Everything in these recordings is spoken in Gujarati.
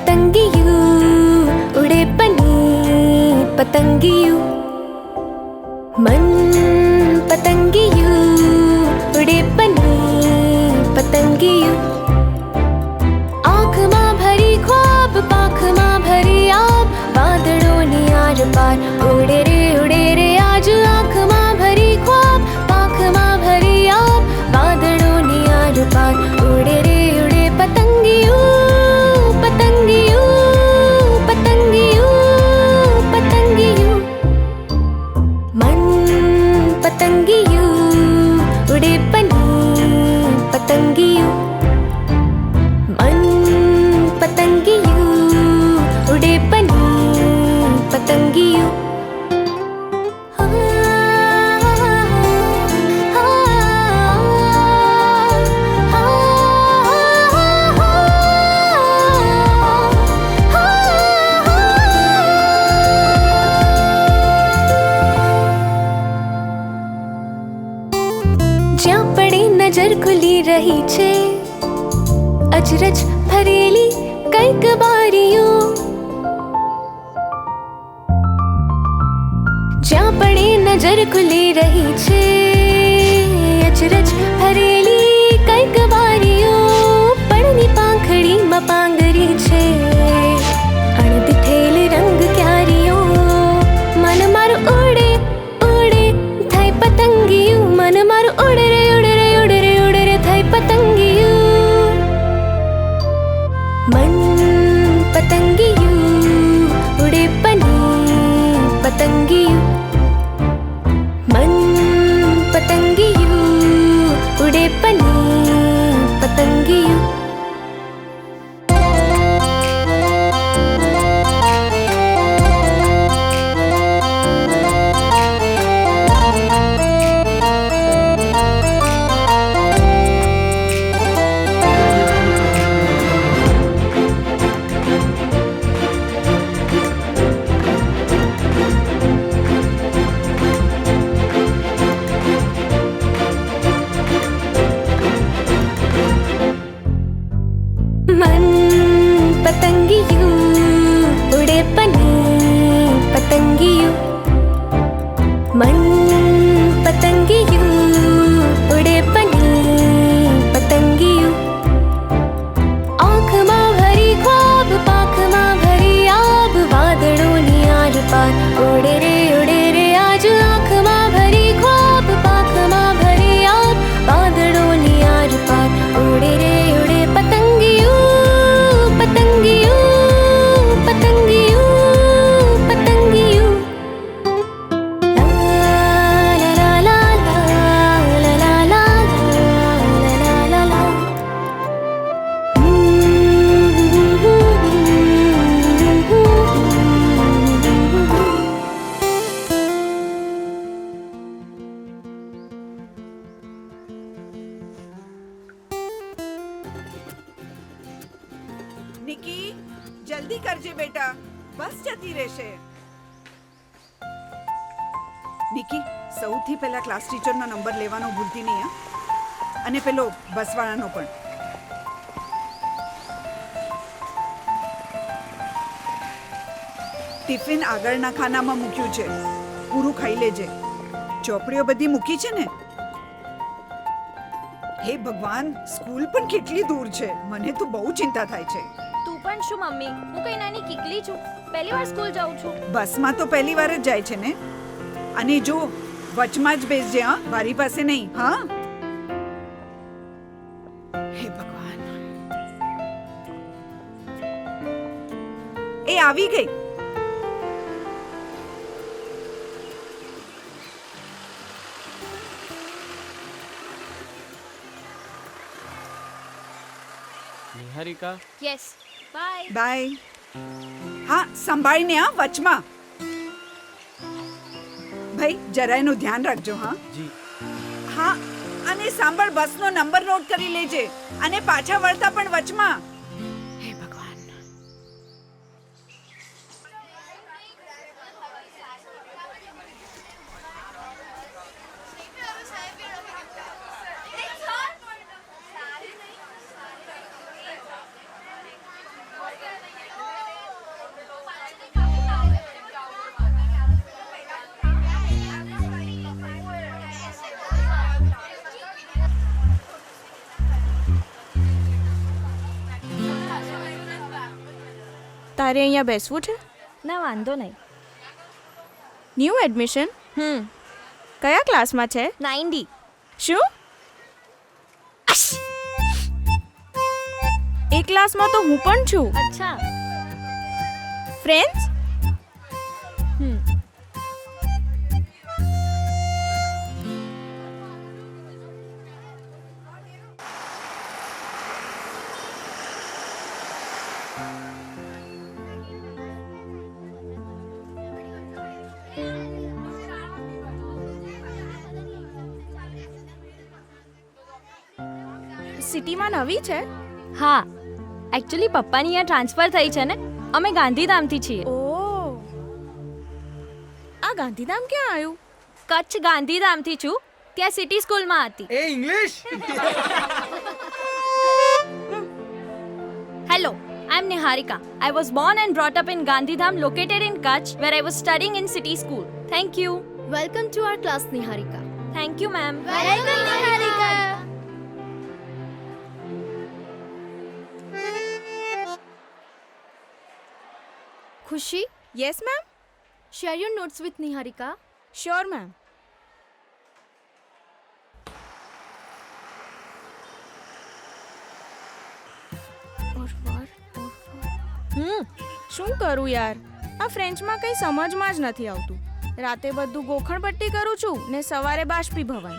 પતંગિયું ઉડે બની પતંગિયું મન પતંગિયું ઉડે બની પતંગિયું આંખમાં ભરી ખ્વાબ પાંખમાં ભરી આબ વાદળોની આર પાર ઉડે રે આજ આંખમાં ભરી ખ્વાબ પાંખમાં ભરી આબ વાદળોની આર પાર ઉડે પતંગિયું પતંગિયું પતંગિયું પતંગિયું મન પતંગિયું ઉડે બની પતંગિયું મન પતંગિયું ઉડે બની પતંગિયું જ્યાં પડે નજર ખુલી રહી છે અચરજ ભરેલી કઈક બારીઓ જ્યાં પડે નજર ખુલી રહી છે અચરજ ભરેલી કઈક બારીઓ પડની પાંખડીમાં પાંગરી છે અણદીઠેલ રંગ ક્યારીઓ મન મારું ઉડે ઉડે થાય પતંગિયું મન મારું ઉડે રે થાય પતંગિયું મન પતંગિયું ઉડે બની પતંગિયું મન પતંગિયું ઉડે બની પતંગિયું મન પતંગિયું ઉડે બની પતંગિયું મન પતંગિયું ઉડે બની પતંગિયું આંખમાં ભરી ખ્વાબ પાંખમાં ભરી આબ વાદળોની આર પાર ઉડે રે આજ આંખમાં ભરી ખ્વાબ પાંખમાં ભરી આબ વાદળોની આર પાર ઉડે પતંગિયું પતંગિયું પતંગિયું પતંગિયું લા લા લા લા લા લા લા લા નિકી જલ્દી કરજે બેટા બસ જતી રહેશે નિકી સૌથી પહેલા ક્લાસ ટીચરનો નંબર લેવાનો ભૂલતી નહીં હા અને પેલો બસવાળાનો પણ ટિફિન આગળના ખાનામાં મૂક્યું છે પૂરું ખાઈ લેજે ચોપડીઓ બધી મૂકી છે ને હે ભગવાન સ્કૂલ પણ કેટલી દૂર છે મને તો બહુ ચિંતા થાય છે તું પણ શું મમ્મી હું કઈ નાની કીકલી છું પહેલી વાર સ્કૂલ જાઉં છું બસમાં તો પહેલી વાર જ જાય છે ને અને જો વચમાં જ બેસજે હા મારી પાસે નહીં હા હે ભગવાન એ આવી ગઈ નિહારિકા યસ બાય બાય હા સંભાળીને હા વચમાં ભાઈ જરાયનું ધ્યાન રાખજો હા જી હા અને સાંભળ બસનો નંબર નોટ કરી લેજે અને પાછા વળતા પણ વચમાં હે ભગવાન તારે અહીંયા બેસવું છે? ના વાંધો નહીં. New admission? કયા ક્લાસમાં છે? 90. શું? એ ક્લાસમાં તો હું પણ છું. અચ્છા. ફ્રેન્ડ્સ? સિટીમાં નવી છે? હા, એકચ્યુઅલી પપ્પાની અહીંયા ટ્રાન્સફર થઈ છે ને, અમે ગાંધીધામથી છીએ. ઓ, આ ગાંધીધામ ક્યાં આવ્યું? કચ્છ ગાંધીધામથી છું. ત્યાં સિટી સ્કૂલમાં હતી. એ English hello, I am Niharika. I was born and brought up in Gandhidham, located in Kutch, where I was studying in city school. Thank you. Welcome to our class, Niharika. Thank you, ma'am. Welcome, Niharika. Khushi, yes ma'am. share your notes with Niharika. Sure ma'am. શું કરું યાર, આ ફ્રેન્ચમાં કંઈ સમજમાં જ નથી આવતું. રાતે બધું ગોખણપટ્ટી કરું છું ને સવારે બાષ્પીભવન.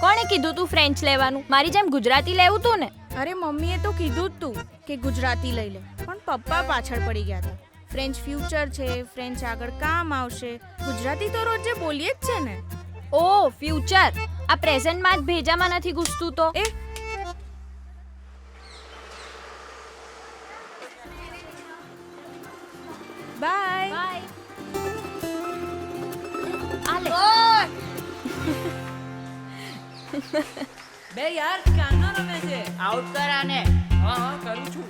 કોણે કીધું તું ફ્રેન્ચ લેવાનું? મારી જેમ ગુજરાતી લેવું તું ને. અરે મમ્મીએ તો કીધું જ તું કે ગુજરાતી લઈ લે, પણ પપ્પા પાછળ પડી ગયા હતા. ફ્રેન્ચ ફ્યુચર છે, ફ્રેન્ચ આગળ કામ આવશે, ગુજરાતી તો રોજે બોલીએ જ છે ને. ઓ ફ્યુચર, આ પ્રેઝન્ટમાં જ ભેજામાં નથી ઘૂસતું તો. એ બાય. બાય. આ લે. બે યાર ક્યાંનો રમે છે? આઉટ કર આને. હા હા કરું છું.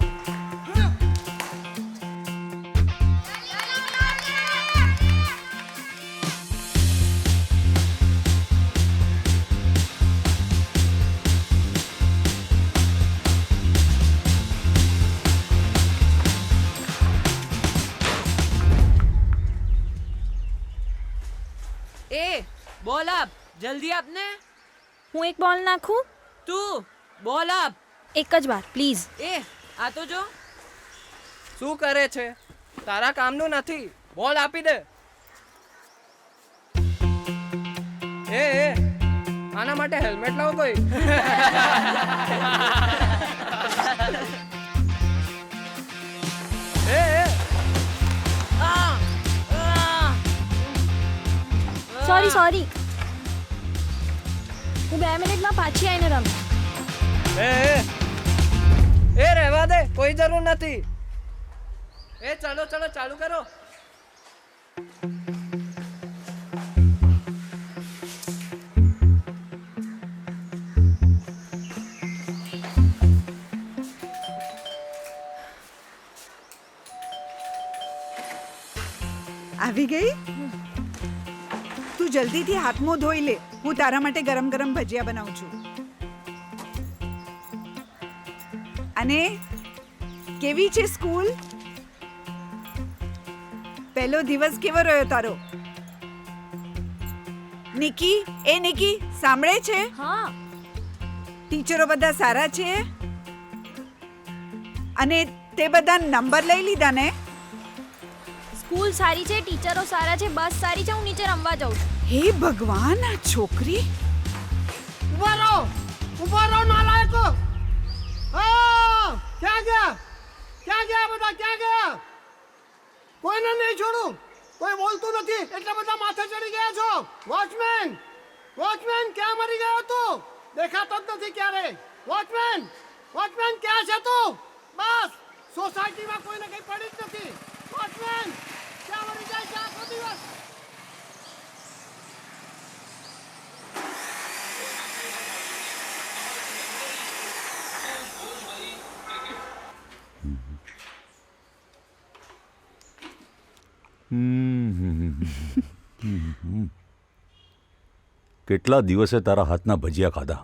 એ બોલ આપ, જલ્દી આપને. હું એક બોલ નાખું? તું બોલ આપ. એક જ વાર પ્લીઝ. એ આ તો જો. શું કરે છે? તારા કામનું નથી. બોલ આપી દે. એ આના માટે હેલ્મેટ લાવો કોઈ. એ સોરી. હું 2 મિનિટમાં પાછી આવીને રમ. એ રહેવા દે, કોઈ જરૂર નથી. એ ચલો ચાલુ કરો. આવી ગઈ? તું જલ્દીથી હાથ મોં ધોઈ લે. હું તારા માટે ગરમ ગરમ ભજીયા બનાવું છું. અને કેવી છે સ્કૂલ? પહેલો દિવસ કેવો રહ્યો તારો? નિકી સાંભળે છે? હા. ટીચરો બધા સારા છે? અને તે બધા નંબર લઈ લીધા ને? સ્કૂલ સારી છે, ટીચરો સારા છે, બસ સારી છે. હું નીચે રમવા જાઉં છું. હે ભગવાન, આ છોકરી. ઉભા રહો નાલાયકો. ક્યાં ગયા બધા? ક્યાં ગયા? કોઈને નહીં છોડું. કોઈ બોલતું નથી એટલે બધા માથે ચડી ગયા છો. વોચમેન ક્યાં મરી ગયો તું? દેખાતો જ નથી ક્યારે. વોચમેન ક્યાં છે તું? બસ સોસાયટીમાં કોઈને કઈ પડી જ નથી. વોચમેન ક્યાં મરી જાય છે આખો દિવસ? કેટલા દિવસે તારા હાથના ભજીયા ખાધા.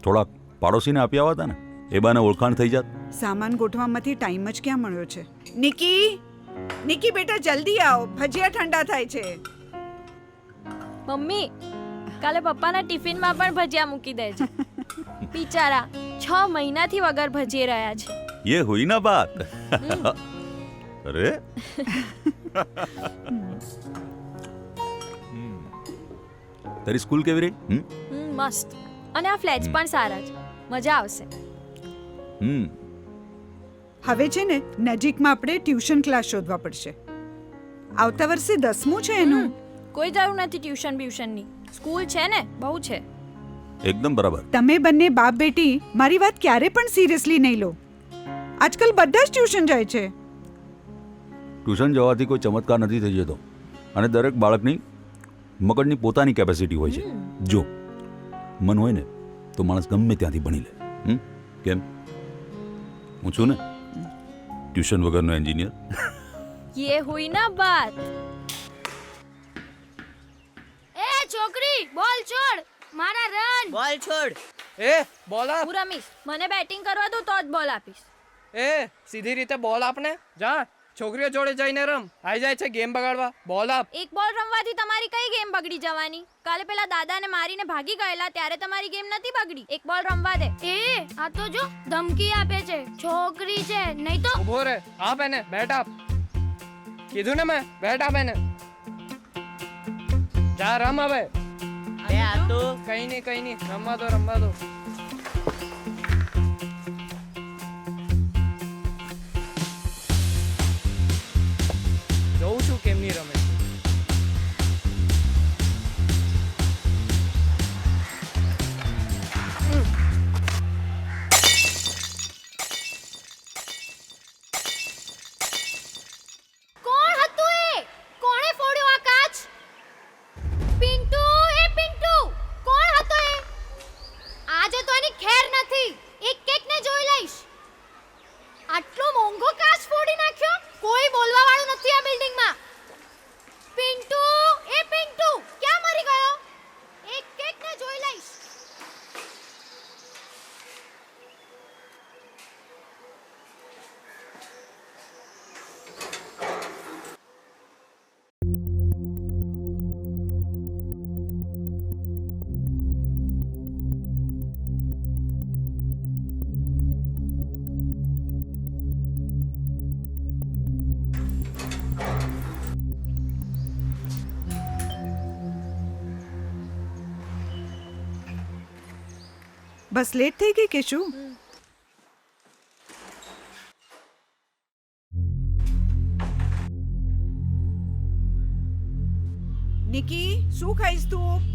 થોડાક પાડોશીને આપી આવ્યા હતા ને. એ બાને ઓળખાણ થઈ જાત. સામાન ગોઠવામાંથી ટાઈમ જ ક્યાં મળ્યો છે. નિકી બેટા જલ્દી આવો, ભજીયા ઠંડા થાય છે. મમ્મી કાલે પપ્પાના ટિફિનમાં પણ ભજીયા મૂકી દેજે. બિચારા 6 મહિનાથી વગર ભજીએ રહ્યા છે. ये हुई ना बात. अरे તારી સ્કૂલ કેવી રહી? મસ્ત. અને આ ફ્લેટ્સ પણ સારા છે, મજા આવશે. હવે છે ને નજીકમાં આપણે ટ્યુશન ક્લાસ શોધવા પડશે. આવતા વર્ષે 10મું છે એનું. કોઈ જરૂર નથી ટ્યુશન બ્યુશનની. સ્કૂલ છે ને, બહુ છે. એકદમ બરાબર. તમે બંને બાપ બેટી મારી વાત ક્યારે પણ સિરિયસલી નહીં લો. આજકાલ બધા જ ટ્યુશન જાય છે. ટ્યુશન જવાથી કોઈ ચમત્કાર નથી થઈ જતો, અને દરેક બાળકની મગજની પોતાની કેપેસિટી હોય છે. જો મન હોય ને તો માણસ ગમે ત્યાંથી ભણી લે. કેમ? હું છું ને ટ્યુશન વગરનો એન્જિનિયર. ये हुई ना बात. એ છોકરી બોલ છોડ, મારા રન. બોલ છોડ. એ બોલ આપ. હું રમીશ, મને બેટિંગ કરવા દો તો જ બોલ આપીશ. એ સીધી રીતે બોલ આપને. જા છોકરીઓ જોડે જઈને રમ. આવી જાય છે ગેમ બગાડવા. બોલ આપ. એક બોલ રમવાથી તમારી કઈ ગેમ બગડી જવાની? કાલે પેલા દાદાને મારીને ભાગી ગયેલા ત્યારે તમારી ગેમ નથી બગડી. એક બોલ રમવા દે. એ આ તો જો ધમકી આપે છે, છોકરી છે નહીં તો. ઉભો રે. આપ એને બેટ આપ. કીધું ને મેં, બેટ આપ એને. જા રમ હવે. કઈ નહીં રમવા દો. જોઉં છું કેમની રમે છે. કોણ હતું એ? કોણે ફોડ્યો આ કાચ? પિન્ટુ, એ પિન્ટુ, કોણ હતો એ? આજે તો એની ખેર નથી. એક ને જોઈ લઈશ. આટલો મોંઘો કાચ ફોડી નાખ્યો. કોઈ બોલવા વાળું નથી આ બિલ્ડિંગમાં. પિન્ટુ, એ પિન્ટુ, ક્યાં મરી ગયો? એક ને જોઈ લઈશ. બસ લેટ થઈ ગઈ કે શું? નિકી શું ખાઈશ તું?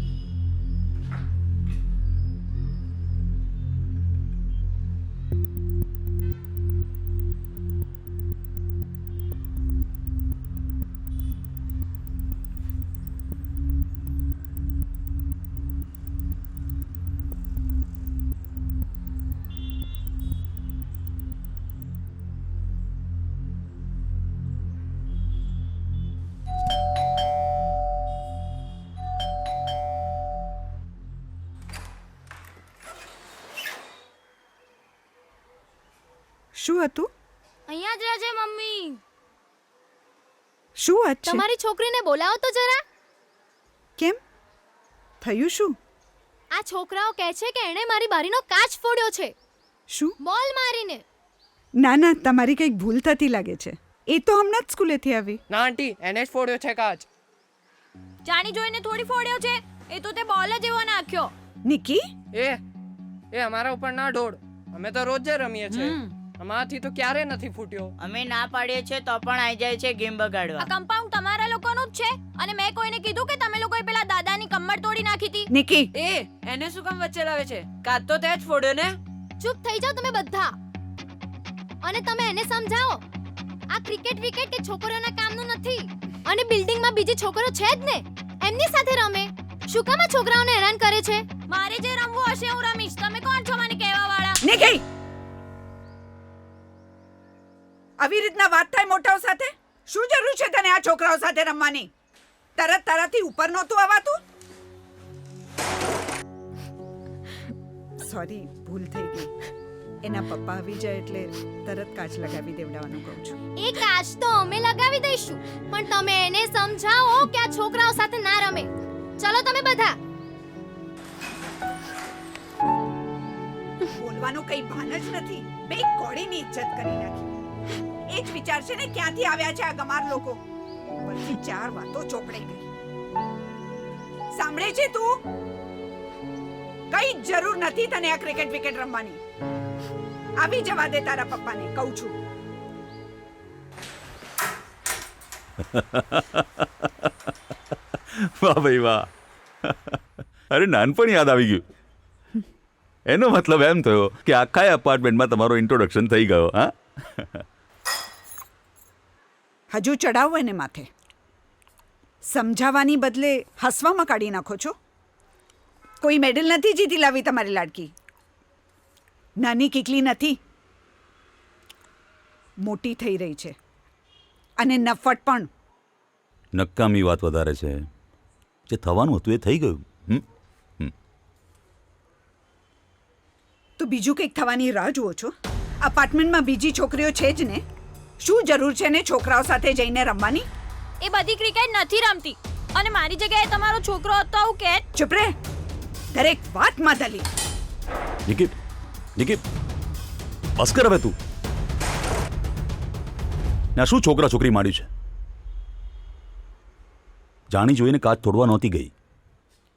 શું હતું? અહીંયા જ રહેજે મમ્મી. શું વાત છે? તમારી છોકરીને બોલાવો તો જરા. કેમ થયું શું? આ છોકરાઓ કહે છે કે એણે મારી બારીનો કાચ ફોડ્યો છે, શું? બોલ મારીને. ના તમારી કંઈક ભૂલ થતી લાગે છે. એ તો હમણાં જ સ્કૂલેથી આવી. ના આંટી, એને જ ફોડ્યો છે કાચ. જાણી જોઈને થોડી ફોડ્યો છે. એ તો તે બોલ જ એવો નાખ્યો. નિકી એ અમારા ઉપર ના ઢોળ. અમે તો રોજ જ રમીએ છીએ. અમારાથી તો ક્યારે નથી ફૂટ્યો. અમે ના પાડીએ છે તો પણ આવી જાય છે ગેમ બગાડવા. આ કમ્પાઉન્ડ તમારા લોકોનું જ છે. અને મેં કોઈને કીધું કે તમે લોકોએ પેલા દાદાની કમર તોડી નાખી હતી? નિકી એને શું કામ વચ્ચે લાવે છે? કાચ તો તે જ ફોડ્યો ને. ચૂપ થઈ જાઓ તમે બધા. અને તમે એને સમજાવો આ ક્રિકેટ વિકેટ કે છોકરીઓના કામનું નથી. અને બિલ્ડિંગમાં બીજી છોકરીઓ છે જ ને, એમની સાથે રમે. શું કામ આ છોકરાઓને હેરાન કરે છે? મારે જે રમવું હશે હું રમીશ. તમે કોણ છો મને કહેવા વાળા? નિકી આવી રીતના વાત થાય મોટાઓ સાથે? શું જરૂર છે તને આ છોકરાઓ સાથે રમવાની? તારાથી ઉપર નહોતું આવાતું? સોરી, ભૂલ થઈ ગઈ. એના પપ્પા આવી જાય એટલે તરત કાચ લગાવી દેવડાવવાનું કહું છું. એ કાચ તો અમે લગાવી દઈશું, પણ તમે એને સમજાવો કે આ છોકરાઓ સાથે ના રમે. ચલો તમે બધા. બોલવાનું કઈ ભાન જ નથી. બે કોળીની ઇજ્જત કરી નાખી. એ જ વિચારશે ને ક્યાંથી આવ્યા છે આ ગમાર લોકો. પછી 4 વાતો ચોપડે ગઈ. સાંભળે છે તું? કઈ જરૂર નથી તને આ ક્રિકેટ વિકેટ રમવાની. આવી જવા દે તારા પપ્પાને કહું છું. વાહ ભાઈ વાહ. અરે નાનપણ યાદ આવી ગયું. એનો મતલબ એમ થયો કે આખા એપાર્ટમેન્ટમાં તમારો ઇન્ટ્રોડક્શન થઈ ગયો. હા, હજુ ચડાવો એને માથે. સમજાવવાની બદલે હસવામાં કાઢી નાખો છો. કોઈ મેડલ નથી જીતી લાવી તમારી લાડકી. નાની કીકલી નથી, મોટી થઈ રહી છે. અને નફટ પણ. નકામી વાત વધારે છે. જે થવાનું હતું એ થઈ ગયું. તો બીજું કંઈક થવાની રાહ જુઓ છો? અપાર્ટમેન્ટમાં બીજી છોકરીઓ છે જ ને. શું જરૂર છે ને છોકરાઓ સાથે જઈને રમવાની? એ બધી ક્રિકેટ નથી રમતી, અને મારી જગ્યાએ તમારો છોકરો હતો આવું કે. ચૂપ રે. દરેક વાતમાં દલી. નિકી, નિકી, બસ કર હવે તું. ના શું છોકરા છોકરી માંડ્યું છે? જાણી જોઈને કાચ તોડવા નહોતી ગઈ.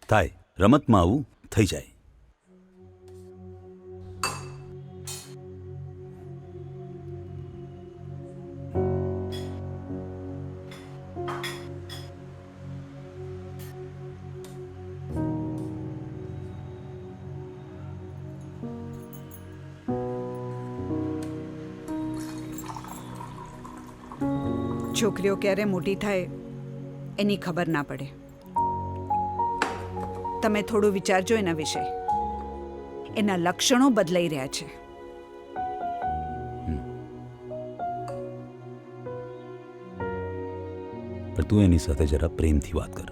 થાય રમતમાં આવું થઈ જાય. છોકરીઓ ક્યારે મોટી થાય એની ખબર ના પડે. તમે થોડું વિચારજો એના વિશે. એના લક્ષણો બદલાઈ રહ્યા છે. પણ તું એની સાથે જરા પ્રેમથી વાત કર.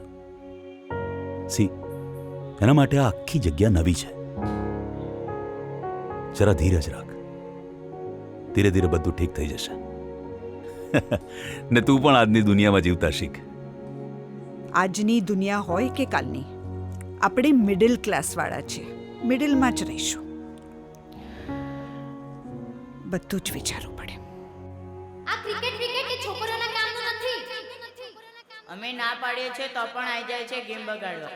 સી, એના માટે આ આખી જગ્યા નવી છે. જરા ધીરજ રાખ. ધીરે ધીરે બધું ઠીક થઈ જશે. ને તું પણ આજની દુનિયામાં જીવતા શીખ. આજની દુનિયા હોય કે કાલની, આપણે મિડલ ક્લાસ વાળા છીએ. મિડલમાં જ રહીશું. બધું જ વિચારવું પડે. આ ક્રિકેટ વિકેટ એ છોકરીઓના કામનું નથી. અમે ના પાડીએ છે તો પણ આવી જાય છે ગેમ બગાડવા.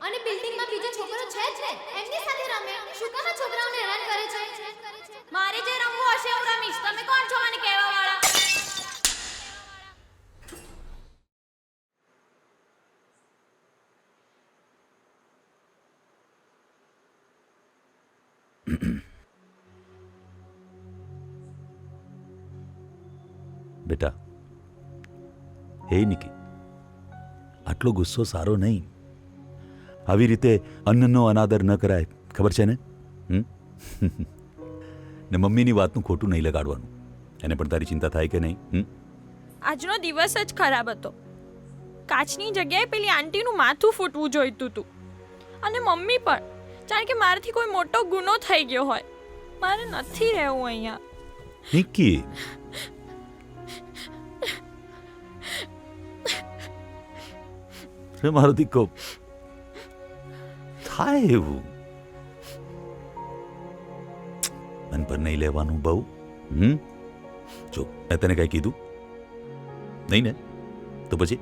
અને બિલ્ડિંગમાં બીજા છોકરો છે જ ને, એમની સાથે રમે. શું કામ આ છોકરાઓને હેરાન કરે છે? મારે જે રમવું હશે હું રમીશ. તમે કોણ છો મને કહેવા વાળા? બેટા, હે નિકી, આટલો ગુસ્સો સારો નહીં. આવી રીતે અન્નનો અનાદર ન કરાય, ખબર છે ને? ને મમ્મીની વાતનું ખોટું નહીં લગાડવાનું. એને પણ તારી ચિંતા થાય કે નહીં? આજનો દિવસ જ ખરાબ હતો. કાચની જગ્યાએ પેલી આંટીનું માથું ફૂટવું જોઈતું હતું. અને મમ્મી પણ, જાણે કે મારાથી કોઈ મોટો ગુનો થઈ ગયો હોય. મારે નથી રહેવું અહીંયા. નિકી, મારો દીકરો, થાય એવું મન પર નહીં લેવાનું બહુ. જો મેં તને કઈ કીધું નહીં ને? તો પછી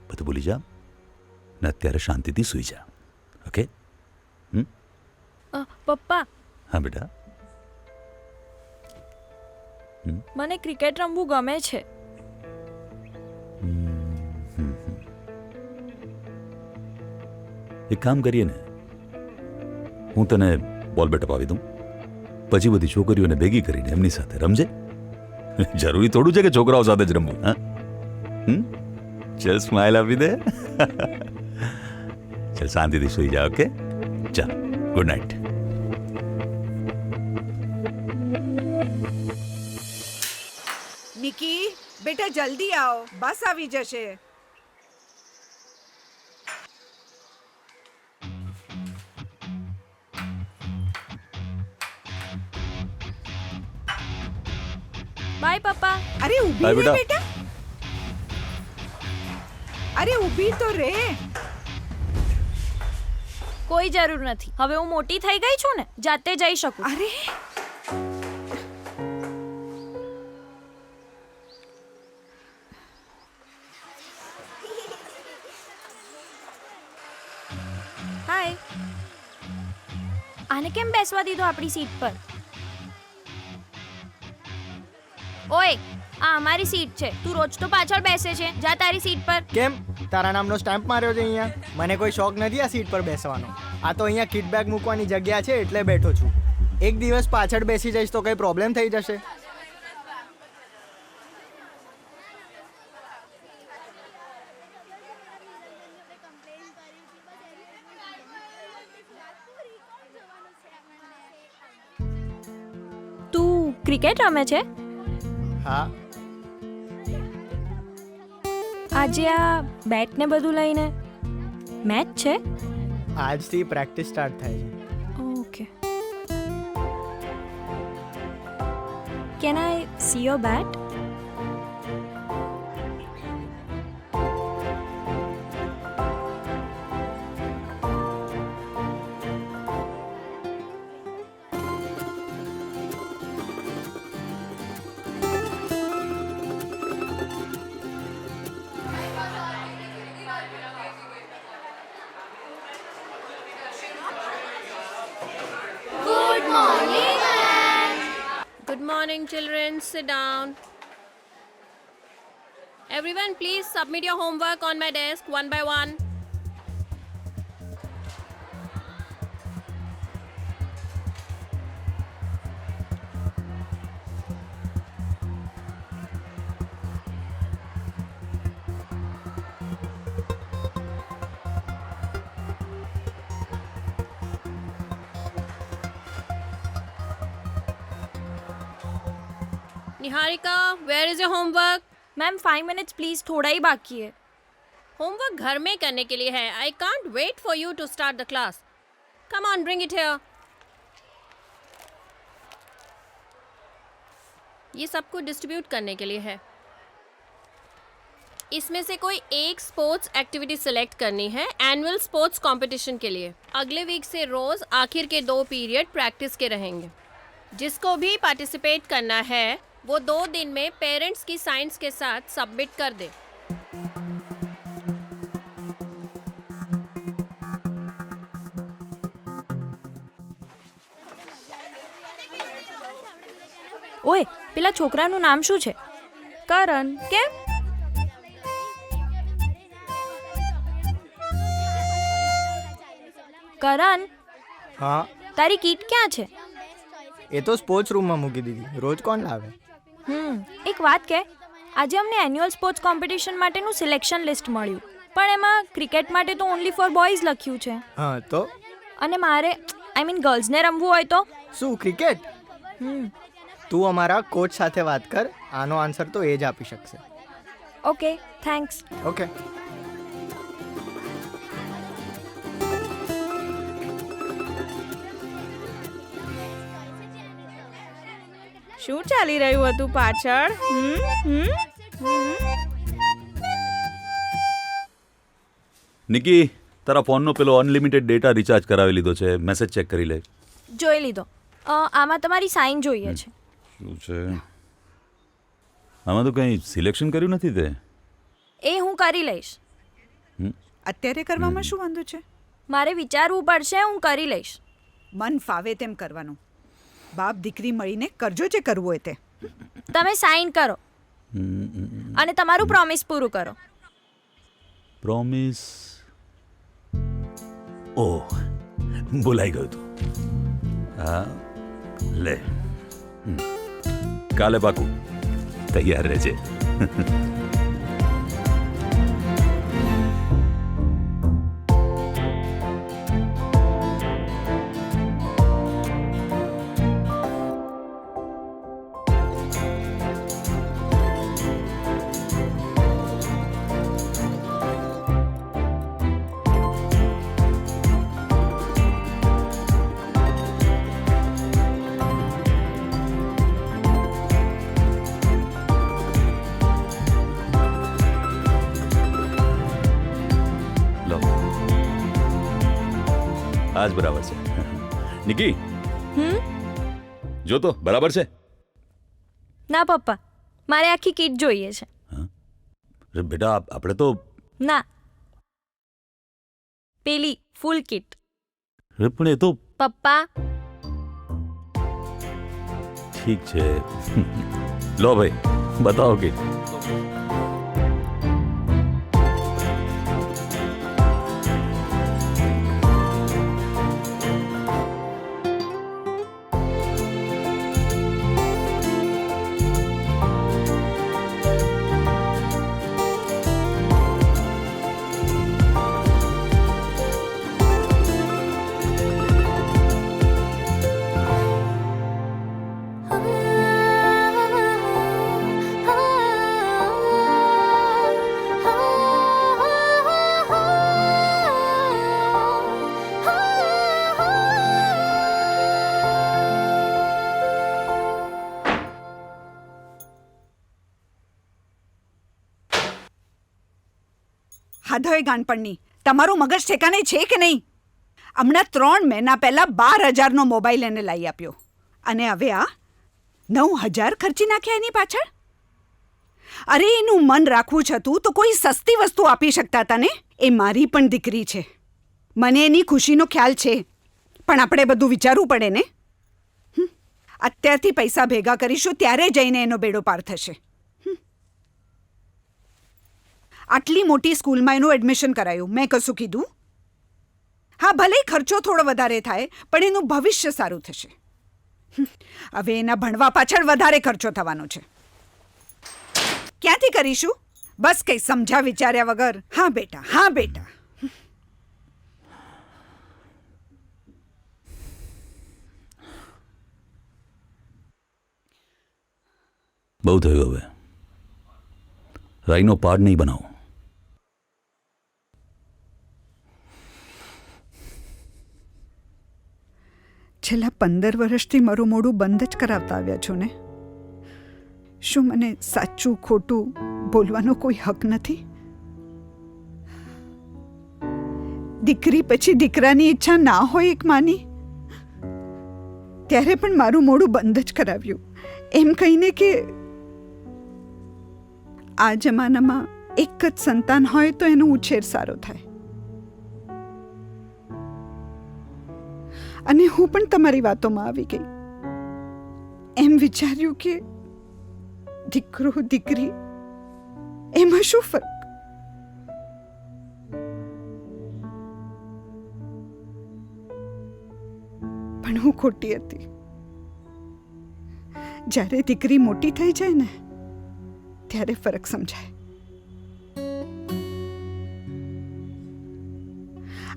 બધું ભૂલી જા ને અત્યારે શાંતિથી સૂઈ જા. ઓકે? પપ્પા, હા બેટા. મને ક્રિકેટ રમવું ગમે છે. એક કામ કરીએ ને, હું તને બોલ બેટ અપાવી દઉં. પછી બધી છોકરીઓને ભેગી કરીને એમની સાથે રમજે. જરૂરી થોડું છે કે છોકરાઓ સાથે જ રમવું. હા, ચલ સ્માઇલ આપી દે. ચલ શાંતિથી સૂઈ જા. ઓકે, ચાલ, ગુડ નાઇટ. નિકી, બેટા જલ્દી આવો, બસ આવી જશે. બાય પપ્પા. અરે ઊભી બાય રે બેટા. બેટા. અરે ઊભી તો રે. કોઈ જરૂર નથી. હવે હું મોટી થઈ ગઈ છું ને, જાતે જઈ શકું. અરે હાય. આને કેમ બેસવા દીધો આપણી સીટ પર? ઓય, આ અમારી સીટ છે. તું રોજ તો પાછળ બેસે છે. જા તારી સીટ પર. કેમ તારા નામનો સ્ટેમ્પ માર્યો છે અહીંયા? મને કોઈ શોખ નથી આ સીટ પર બેસવાનો. આ તો અહીંયા કિટ બેગ મૂકવાની જગ્યા છે એટલે બેઠો છું. એક દિવસ પાછળ બેસી જઈશ તો કઈ પ્રોબ્લેમ થઈ જશે? તું ક્રિકેટ રમે છે? હા. આજે આ બેટ ને બધું લઈને મેચ છે? આજથી પ્રેક્ટિસ સ્ટાર્ટ થાય છે. Okay. Can I see your bat? Good morning, children. Sit down. Everyone, please submit your homework on my desk one by one. Niharika, where is your homework? Ma'am 5 minutes please, थोड़ा ही बाकी है. होमवर्क घर में करने के लिए है. I can't wait for you to start the class. Come on, bring it here. ये सबको डिस्ट्रीब्यूट करने के लिए है. इसमें से कोई एक स्पोर्ट्स एक्टिविटी सिलेक्ट करनी है एनुअल स्पोर्ट्स कंपटीशन के लिए. अगले वीक से रोज आखिर के 2 पीरियड प्रैक्टिस के रहेंगे. जिसको भी पार्टिसिपेट करना है वो 2 दिन में पेरेंट्स की साइंस के साथ सबमिट कर दे. ઓય, પેલા છોકરાનું નામ શું છે? કરણ. કેમ? કરણ, હા. તારી કીટ ક્યાં છે? એ તો સ્પોર્ટ્સ રૂમમાં મૂકી દીધી. રોજ કોણ લાવે? એક વાત કે, આજે અમને એન્યુઅલ સ્પોર્ટ્સ કોમ્પિટિશન માટેનું સિલેક્શન લિસ્ટ મળ્યું, પણ એમાં ક્રિકેટ માટે તો ઓનલી ફોર બોયઝ લખ્યું છે. હા તો? અને મારે આઈ મીન ગર્લ્સને રમવું હોય તો? શું ક્રિકેટ? તું અમારા કોચ સાથે વાત કર. આનો આન્સર તો એ જ આપી શકશે. Okay, thanks. ઓકે. શું ચાલી રહ્યું હતું પાછળ? નિકી, તારા ફોનનો પેલો અનલિમિટેડ ડેટા રિચાર્જ કરાવી લીધો છે. મેસેજ ચેક કરી લે. જોઈ લીધો. આમાં તમારી સાઇન જોઈએ છે. શું છે આમાં? તો કંઈ સિલેક્શન કર્યું નથી તે? એ હું કરી લઈશ. અત્યારે કરવામાં શું વાંધો છે? મારે વિચારવું પડશે. હું કરી લઈશ. મન ફાવે તેમ કરવાનું. બાપ દીકરી મળીને કરજો જે કરવું હોય તે. તમે સાઇન કરો અને તમારું પ્રોમિસ પૂરું કરો. પ્રોમિસ? ઓહ, ભૂલાઈ ગયું તું. હા, લે. કાલે પાકું તૈયાર રહેજે. આજ બરાબર છે. નિકી, જો તો બરાબર છે. ના પપ્પા, મારે આખી કીટ જોઈએ છે. અરે બેટા, આપણે તો ના, પેલી ફૂલ કીટ. અરે પણ એ તો પપ્પા, ઠીક છે. લો ભાઈ, બતાવો કે હાધોય ગાનપણની, તમારું મગજ ઠેકાને છે કે નહીં? હમણાં 3 મહિના પહેલા 12,000નો મોબાઈલ એને લાવી આપ્યો અને હવે આ 9,000 ખર્ચી નાખ્યા એની પાછળ. અરે એનું મન રાખવું છતું તો કોઈ સસ્તી વસ્તુ આપી શકતા હતા ને. એ મારી પણ દીકરી છે, મને એની ખુશીનો ખ્યાલ છે, પણ આપણે બધું વિચારવું પડે ને. અત્યારથી પૈસા ભેગા કરીશું ત્યારે જઈને એનો બેડો પાર થશે. આટલી મોટી સ્કૂલમાં એનું એડમિશન કરાયું, મેં કશું કીધું? હા, ભલે ખર્ચો થોડો વધારે થાય, પણ એનું ભવિષ્ય સારું થશે. હવે એના ભણવા પાછળ વધારે ખર્ચો થવાનો છે. ક્યાંથી કરીશું? બસ કંઈ સમજ્યા વિચાર્યા વગર. હા બેટા, હા બેટા. બહુ થયું હવે. રાઈનો પાડ નહીં બનાવો. છેલ્લા 15 વર્ષથી મારું મોઢું બંધ જ કરાવતા આવ્યા છો ને. શું મને સાચું ખોટું બોલવાનો કોઈ હક નથી? દીકરી પછી દીકરાની ઈચ્છા ના હોય એક માની, ત્યારે પણ મારું મોઢું બંધ જ કરાવ્યું, એમ કહીને કે આ જમાનામાં એક જ સંતાન હોય તો એનો ઉછેર સારો થાય. અને હું પણ તમારી વાતોમાં આવી ગઈ. એમ વિચાર્યું કે દીકરો દીકરી એમાં શું ફરક? પણ હું ખોટી હતી. જ્યારે દીકરી મોટી થઈ જાય ને ત્યારે ફરક સમજાય.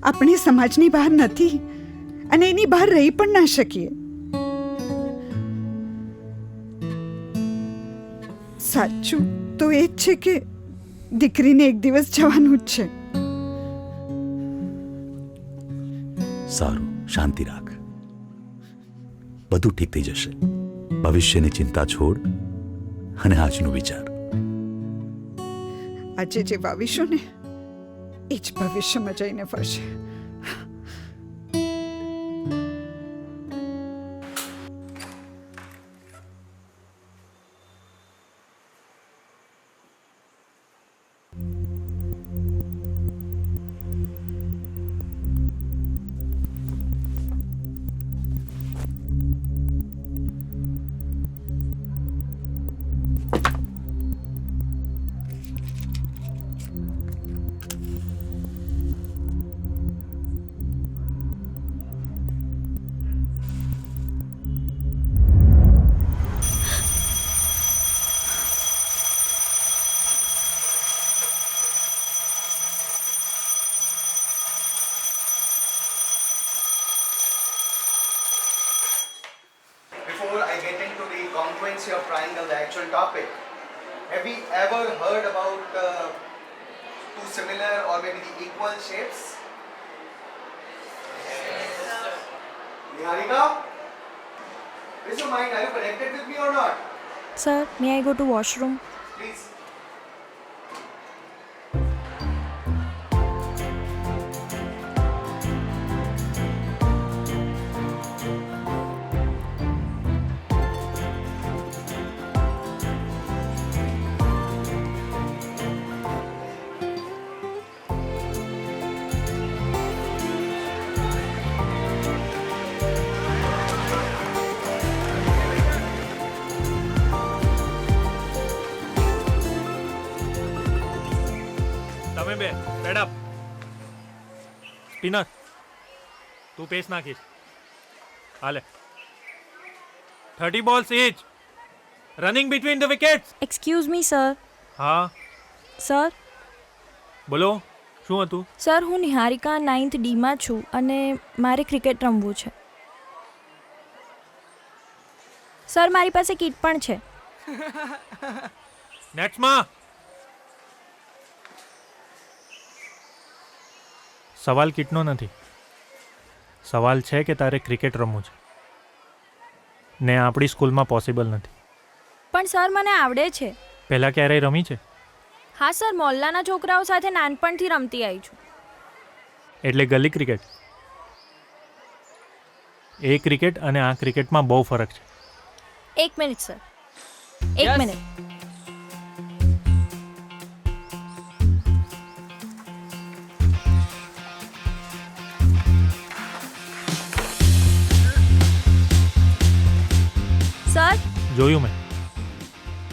આપણે સમાજની બહાર નથી અને એની બહાર રહી પણ ના શકીએ. સાચું તો એ જ છે કે દીકરીને એક દિવસ જવાનું જ છે. સારું, શાંતિ રાખ, બધું ઠીક થઈ જશે. ભવિષ્યની ચિંતા છોડ અને આજનું વિચાર. આજે જે વાવીશું ને એ જ ભવિષ્યમાં જઈને ફળશે. Before I get into the congruency of triangle, the actual topic, have we ever heard about two similar or maybe the equal shapes? Niharika? Is your mind, are you connected with me or not? Sir, may I go to washroom? Please. Spinner તું પેસ નાખીશ. હાલે 30 balls each. Running between the wickets. Excuse me sir. હા સર બોલો, શું હતું? સર હું નિહારિકા 9th ડીમાં છું અને મારે ક્રિકેટ રમવું છે. સર મારી પાસે કિટ પણ છે. નેટ્સમાં સવાલ કિટનો નથી. સવાલ છે કે તારે ક્રિકેટ રમવું છે ને આપણી સ્કૂલમાં પોસિબલ નથી. પણ સર મને આવડે છે. પહેલાં ક્યારેય રમી છે? હા સર, મોહલ્લાના છોકરાઓ સાથે નાનપણથી રમતી આવી છું. એટલે ગલી ક્રિકેટ. એ ક્રિકેટ અને આ ક્રિકેટમાં બહુ ફરક છે. 1 મિનિટ સર, 1 મિનિટ. સર જોયું મેં.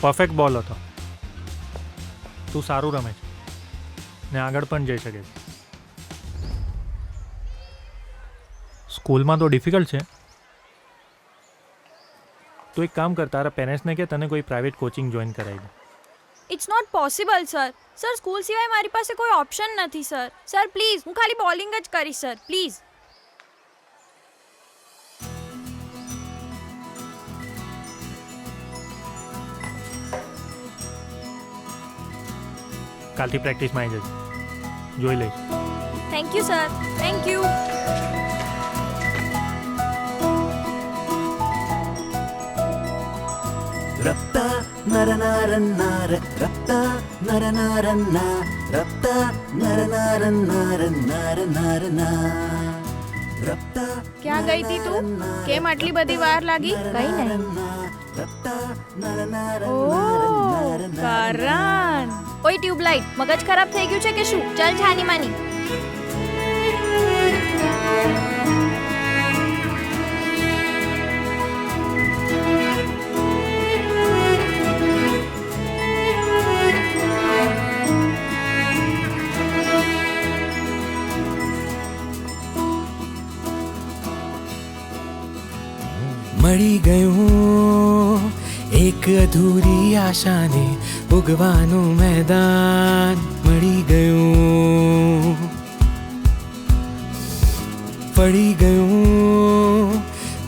પરફેક્ટ બોલ હતો. તું સારું રમે છે ને આગળ પણ જઈ શકે છે. સ્કૂલમાં તો ડિફિકલ્ટ છે. તો એક કામ કર, તારા પેરેન્ટ્સને કે તને કોઈ પ્રાઇવેટ કોચિંગ જોઈન કરાવી દે. It's not possible sir. Sir school સિવાય મારી પાસે કોઈ ઓપ્શન નથી સર. સર પ્લીઝ, હું ખાલી બોલિંગ જ કરીશ સર, પ્લીઝ. કાલથી પ્રેક્ટિસમાં આવી જજે, જોઈ લઈશ. Thank you sir, thank you. રપ્તા નર નાર રપ્તા નર નાર રપ્તા નર નાર રપ્તા. ક્યાં ગઈ હતી તું? કેમ આટલી બધી વાર લાગી? કઈ નહીં. ઓહ કારણ. ઓય ટ્યુબલાઇટ, મગજ ખરાબ થઈ ગયું છે કે શું? ચાલ છાની માની. મળી ગયું એક અધૂરી આશાને ઉગવાનું મેદાન. મળી ગયું, પડી ગયું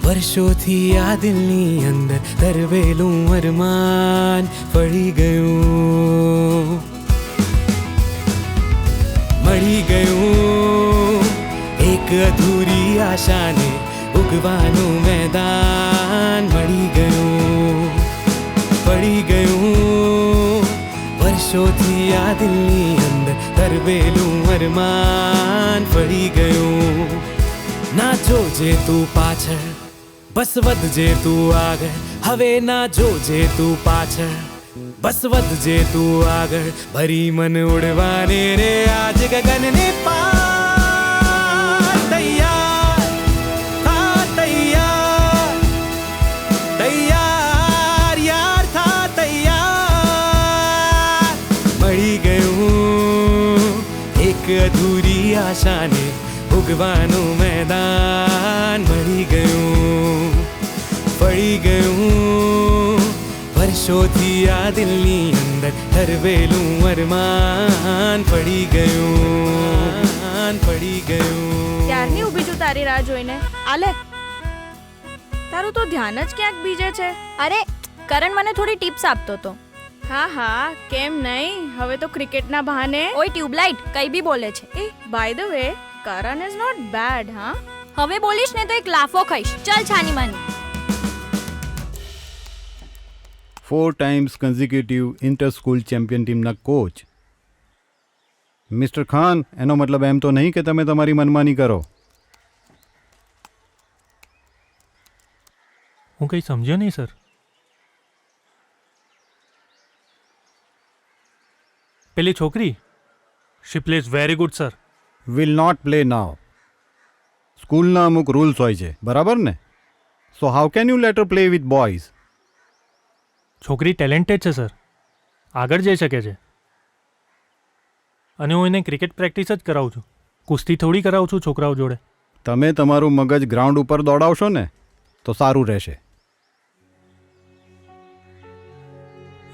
વર્ષોથી આ દિલની અંદર તરવેલું અરમાન. પડી ગયું, મળી ગયું એક અધૂરી આશાને ઉગવાનું મેદાન. મળી ગયું, પડી ગયું વર્ષોથી આ દિલની અંદર તરવેલું અરમાન. પડી ગયું, ના જોજે તું પાછળ, બસ વધજે તું આગળ. હવે ના જોજે તું પાછળ, બસ વધજે તું આગળ. ભરી મન ઉડવાને રે આજ ગગનને પાર. તૈયાર થા, તૈયાર તૈયાર યાર થા તૈયાર. મળી ગયું એક અધૂરી આશાને ઉગવાનું મેદાન. મળી ગયું, પડી ગયું વર્ષોથી આ દિલની અંદર ઠરવેલું અરમાન. પડી ગયું, પડી ગયું. ક્યારની ઊભી છું તારી રાહ જોઈને. આલે, તારું તો ધ્યાન જ ક્યાંક બીજે છે. અરે કરણ મને થોડી ટિપ્સ આપતો હતો. હા હા, કેમ નહીં. હવે તો ક્રિકેટના બહાને. ઓય ટ્યુબલાઇટ, કઈ બી બોલે છે. એ by the way, Karan is not bad. હા, હવે બોલીશ ને તો એક લાફો ખાઈશ. ચાલ છાની માની. 4 times consecutive inter-school ચેમ્પિયન ટીમના કોચ મિસ્ટર ખાન, એનો મતલબ એમ તો નહીં કે તમે તમારી મનમાની કરો. હું કંઈ સમજ્યો નહીં સર. પેલી છોકરી, she plays very good sir. Will not play now. સ્કૂલના અમુક રૂલ્સ હોય છે, બરાબર ને? So how can you let her play with boys? છોકરી ટેલેન્ટેડ છે સર, આગળ જઈ શકે છે. અને હું એને ક્રિકેટ પ્રેક્ટિસ જ કરાવું છું. કુસ્તી થોડી કરાવું છું છોકરાઓ જોડે. તમે તમારું મગજ ગ્રાઉન્ડ ઉપર દોડાવશો ને તો સારું રહેશે.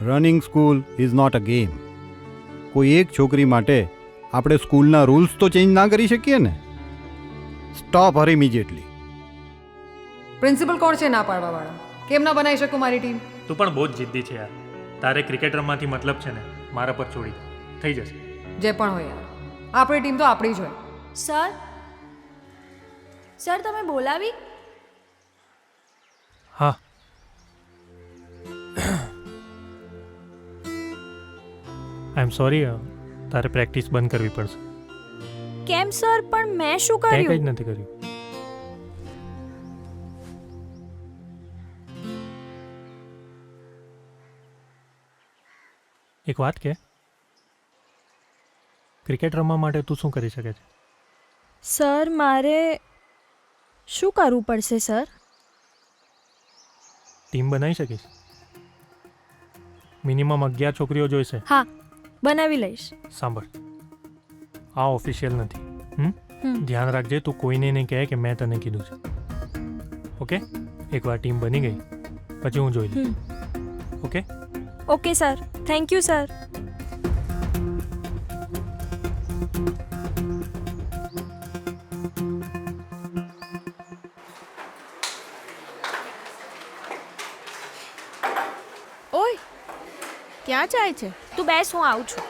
Running school is not a game. કોઈ એક છોકરી માટે આપણે સ્કૂલના રૂલ્સ તો ચેન્જ ના કરી શકીએ ને. સ્ટોપ હર ઇમિડિયેટલી. પ્રિન્સિપલ કોણ છે ના પાડવા વાળા? કેમ ના બનાવી શકું મારી ટીમ? તું પણ બહુ જ જિદ્દી છે યાર. તારે ક્રિકેટ રમવાથી મતલબ છે ને, મારા પર છોડી દે. થઈ જશે. જે પણ હોય યાર, આપણી ટીમ તો આપણી જ હોય. સર સર તમે બોલાવી? હા. આઈ એમ સોરી, તારે પ્રેક્ટિસ બંધ કરવી પડશે. કેમ સર? પણ મેં શું કંઈ જ કર્યું? નથી કર્યું. એક વાત કે, ક્રિકેટ રમવા માટે તું શું કરી શકે છે? સર મારે શું કરવું પડશે સર? ટીમ બનાવી શકીશ. મિનિમમ 11 છોકરીઓ જોઈશે. હા, બનાવી લઈશ. સાંભળ, આ ઓફિશિયલ નથી. ધ્યાન રાખજે, તું કોઈને નહીં કહે કે મેં તને કીધું છે. ઓકે? એકવાર ટીમ બની ગઈ પછી હું જોઈ લઈશ. Okay? Okay sir, thank you sir. ઓય, ક્યાં જાય છે? તું બેસ, હું આવું છું.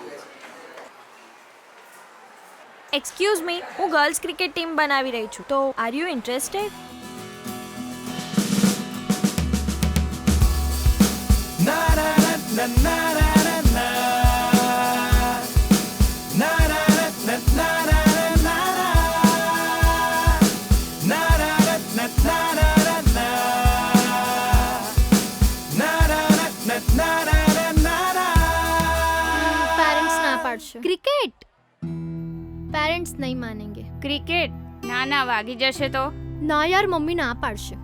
એક્સક્યુઝ મી, હું ગર્લ્સ ક્રિકેટ ટીમ બનાવી રહી છું, તો આર યુ ઇન્ટરેસ્ટેડ? पेरेंट्स ना पाड़शे. क्रिकेट पेरेंट्स नहीं मानेंगे. ક્રિકેટ? ના ના, વાગી જશે તો. ના યાર, મમ્મી ના પાડશે.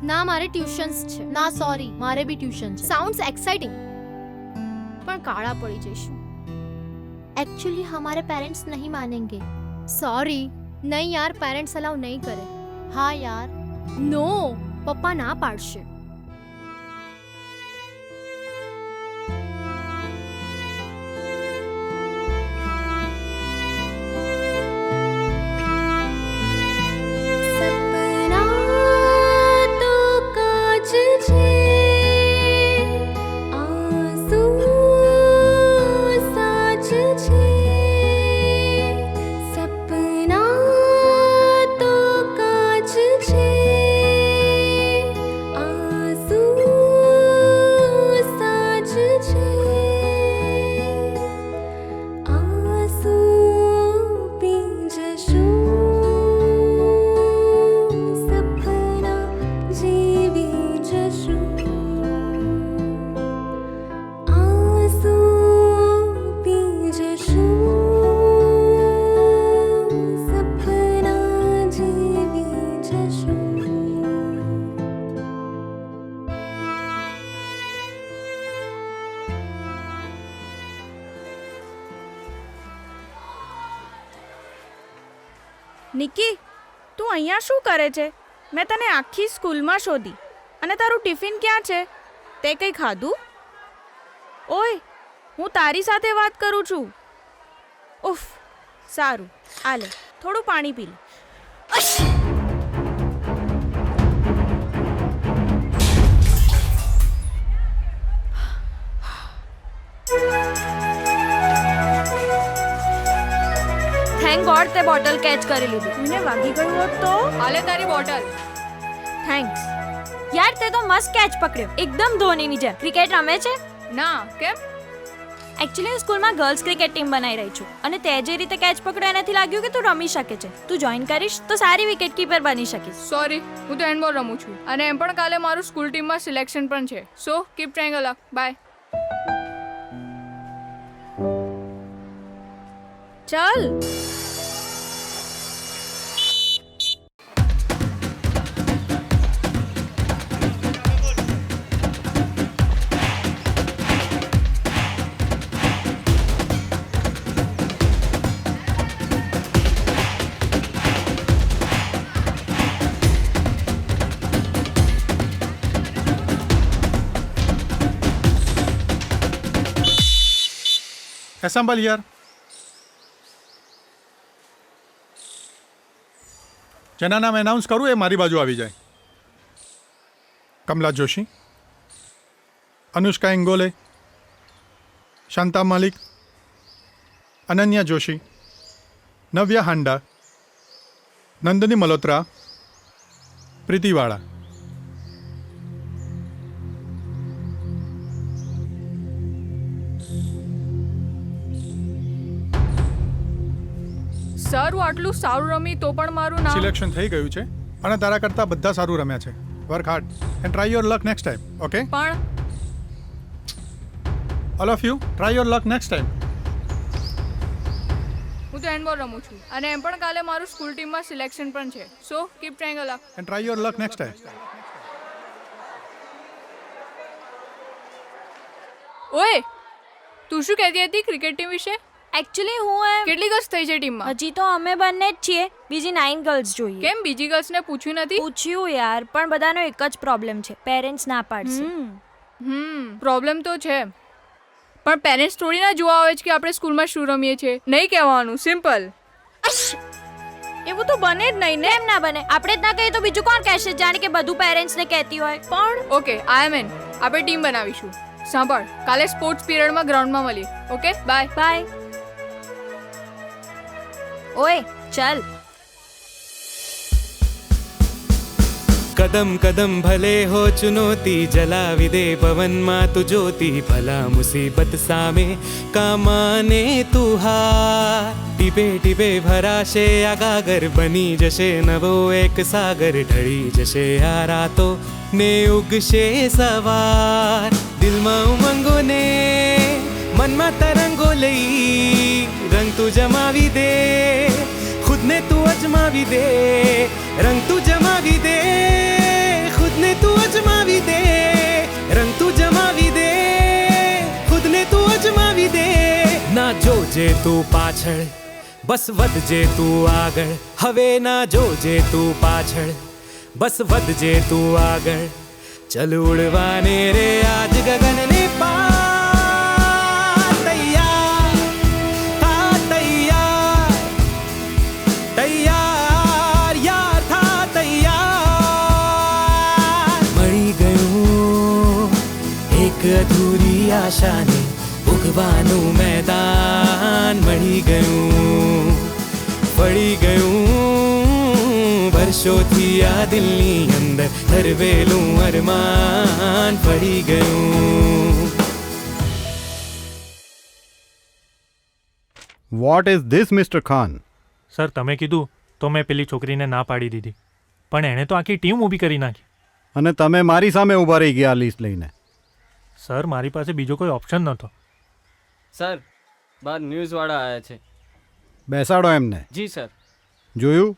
ના, મારે ટ્યુશન્સ છે. ના સોરી, મારે બી ટ્યુશન છે. સાઉન્ડ્સ એક્સાઇટિંગ, પણ કાળા પડી જઈશું. एक्चुअली हमारे पेरेंट्स नहीं मानेंगे. सॉरी. नहीं यार, पेरेंट्स अलाउ नहीं करे. हाँ यार, नो, पप्पा ना पाड़शे. નિકી, તું અહીંયા શું કરે છે? મેં તને આખી સ્કૂલમાં શોધી. અને તારું ટિફિન ક્યાં છે? તે કંઈ ખાધું? ઓય, હું તારી સાથે વાત કરું છું. ઉફ, સારું, આ લે, થોડું પાણી પી લે. થેન્ક ગોડ તે બોટલ કેચ કરી લીધી. મને વાગી ગયું હોત તો? હાલે તારી બોટલ. થેન્ક્સ. યાર, તે તો મસ્ત કેચ પકડ્યો, એકદમ ધોનીની જેમ. ક્રિકેટ રમે છે? ના, કેમ? એકચ્યુઅલી સ્કૂલમાં ગર્લ્સ ક્રિકેટ ટીમ બનાવી રહી છું, અને તે જે રીતે કેચ પકડ્યો એનાથી લાગ્યું કે તું રમી શકે છે. તું જોઈન કરીશ તો સારી વિકેટ કીપર બની શકીશ. સોરી, હું તો હેન્ડબોલ રમું છું, અને એમ પણ કાલે મારું સ્કૂલ ટીમમાં સિલેક્શન પણ છે. So keep trying a luck. Bye. ચલ. Assemble here. જેના નામ એનાઉન્સ કરું એ મારી બાજુ આવી જાય. કમલા જોશી, અનુષ્કા ઇંગોલે, શાંતા મલિક, અનન્યા જોશી, નવ્યા હાંડા, નંદની મલ્હોત્રા, પ્રીતિવાળા. સર હું આટલું સારું રમી તો પણ મારું નામ સિલેક્શન થઈ ગયું છે અને તારા કરતાં બધા સારું રમ્યા છે. Work hard and try your luck next time. Okay? પણ all of you try your luck next time. હું તો હેન્ડબોલ રમું છું અને એમ પણ કાલે મારું સ્કૂલ ટીમમાં સિલેક્શન પણ છે. So keep trying up and try your luck next time. ઓય તું શું કહેતી હતી ક્રિકેટ ટીમ વિશે? એકચ્યુઅલી હું કેટલી ગર્લ્સ થઈ છે ટીમમાં? હજી તો અમે બંને જ છીએ, બીજી 9 ગર્લ્સ જોઈએ. કેમ બીજી ગર્લ્સને પૂછ્યું નથી? પૂછ્યું યાર, પણ બધાનો એક જ પ્રોબ્લેમ છે, પેરેન્ટ્સ ના પાડશે. પ્રોબ્લેમ તો છે પણ પેરેન્ટ્સ થોડી ના જોવા આવે છે કે આપણે સ્કૂલમાં શું રમીએ છીએ. નહીં કહેવાનું, સિમ્પલ. એવું તો બને જ નહીં ને. એમ ના બને, આપણે જ ના કહીએ તો બીજું કોણ કહેશે? જાણે કે બધું પેરેન્ટ્સને કહેતી હોય. પણ ઓકે આઈ એમ એન. આપણે ટીમ બનાવીશું. સાંભળ, કાલે સ્પોર્ટ્સ પીરિયડમાં ગ્રાઉન્ડમાં મળીએ. Okay bye. બાય. ઓય ચલ. कदम कदम भले हो चुनौती जलावी दे पवन मां तू ज्योति भला मुसीबत सामे कामाने तू हार टीपे टीपे भराशे आगागर बनी जशे नवो एक सागर ढળી जशे आ रातो ने उगशे सवार दिल में उमंगो ने मन में तरंगो लई रंग तू जमावी दे खुद ने तू अजमावी दे रंग तू जमावी दे खुद ने तू अजमावी दे रंग तू जमावी दे खुद ने तू अजमावी दे ना जोजे तू पाछळ बस વધજે તું આગળ હવે ના જોજે તું પાછળ બસ વધજે તું આગળ ચલ ઉડવાને રે આજ ગગનને પાર તૈયાર થા તૈયાર તૈયાર યાર થા તૈયાર મળી ગયું એક અધૂરી આશાને ઉગવાનું મેદાન મળી ગયું પડી ગયું વર્ષોથી આ દિલની અંદર ધરવેલું અરમાન પડી ગયું. What is this mister Khan? Sir તમે કીધું તો મેં પેલી છોકરીને ના પાડી દીધી, પણ એણે તો આખી ટીમ ઊભી કરી નાખી. અને તમે મારી સામે ઊભા રહી ગયા લિસ્ટ લઈને. સર મારી પાસે બીજો કોઈ ઓપ્શન નહોતો. સર બહાર ન્યૂઝવાળા આવ્યા છે. બેસાડો એમને. જી સર. જોયું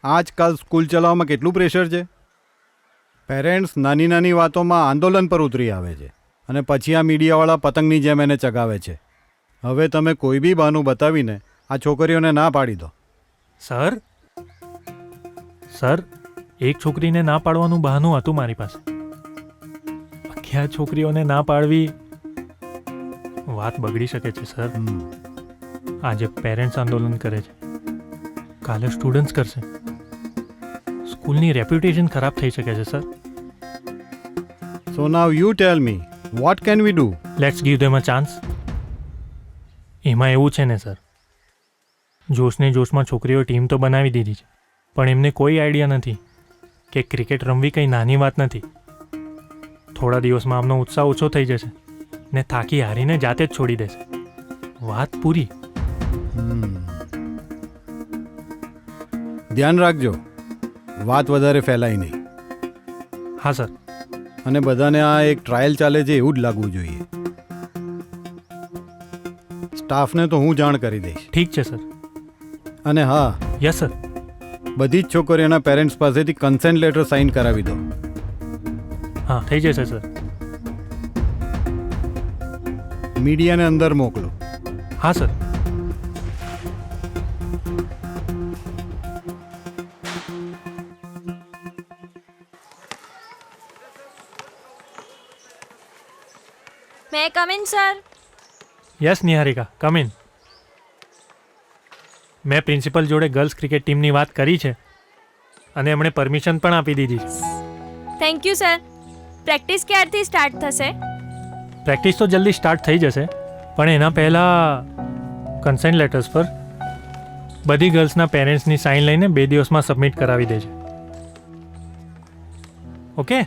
આજકાલ સ્કૂલ ચલાવવામાં કેટલું પ્રેશર છે. પેરેન્ટ્સ નાની નાની વાતોમાં આંદોલન પર ઉતરી આવે છે અને પછી આ મીડિયાવાળા પતંગની જેમ એને ચગાવે છે. હવે તમે કોઈ બી બહાનું બતાવીને આ છોકરીઓને ના પાડી દો. સર એક છોકરીને ના પાડવાનું બહાનું હતું મારી પાસે. બાકી આ છોકરીઓને ના પાડવી વાત બગડી શકે છે સર. આજે પેરેન્ટ્સ આંદોલન કરે છે, કાલે સ્ટુડન્ટ્સ કરશે. સ્કૂલની રેપ્યુટેશન ખરાબ થઈ શકે છે sir. So now you tell me what can we do? Let's give them a chance. એમાં એવું છે ને સર, જોશને જોશમાં છોકરીઓ ટીમ તો બનાવી દીધી છે, પણ એમને કોઈ આઈડિયા નથી કે ક્રિકેટ રમવી કંઈ નાની વાત નથી. થોડા દિવસમાં આમનો ઉત્સાહ ઓછો થઈ જશે ને થાકી હારીને જાતે જ છોડી દેશે. વાત પૂરી. ધ્યાન રાખજો, વાત વધારે ફેલાય નહીં. હા સર. અને બધાને આ એક ટ્રાયલ ચાલે છે એવું જ લાગવું જોઈએ. સ્ટાફને તો હું જાણ કરી દઈશ. ઠીક છે સર. અને હા. Yes sir. બધી જ છોકરીઓના પેરેન્ટ્સ પાસેથી કન્સેન્ટ લેટર સાઇન કરાવી દો. હા થઈ જશે સર. મીડિયાને અંદર મોકલો. હા sir. May come in sir? Yes Niharika, come in. મેં પ્રિન્સિપલ જોડે ગર્લ્સ ક્રિકેટ ટીમની વાત કરી છે અને એમણે પરમિશન પણ આપી દીધી છે. Thank you sir. પ્રેક્ટિસ ક્યારથી સ્ટાર્ટ થશે? પ્રેક્ટિસ તો જલ્દી સ્ટાર્ટ થઈ જશે, પણ એના પહેલાં કન્સેન્ટ લેટર્સ પર બધી ગર્લ્સના પેરેન્ટ્સની સાઇન લઈને 2 દિવસમાં સબમિટ કરાવી દેજે. ઓકે?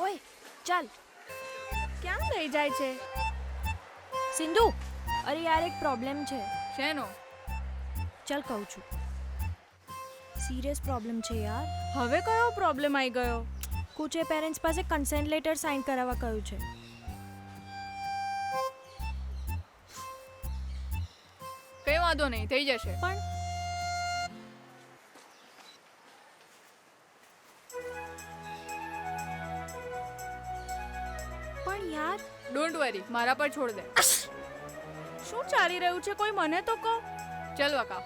ઓય ચાલ. ક્યાં લઈ જાય છે સિંધુ? અરે યાર એક પ્રોબ્લેમ છે. શેનો? ચાલ કહું છું. સિરિયસ પ્રોબ્લેમ છે યાર. હવે કયો પ્રોબ્લેમ આવી ગયો? કોચે પેરેન્ટ્સ પાસે કન્સેન્ટ લેટર સાઇન કરાવવા કહ્યું છે. કઈ વાંધો નહીં, થઈ જશે. પણ યાર ડોન્ટ વરી, મારા પર છોડ દે. શું ચાલી રહ્યું છે? કોઈ મને તો કહો. ચલ વકા.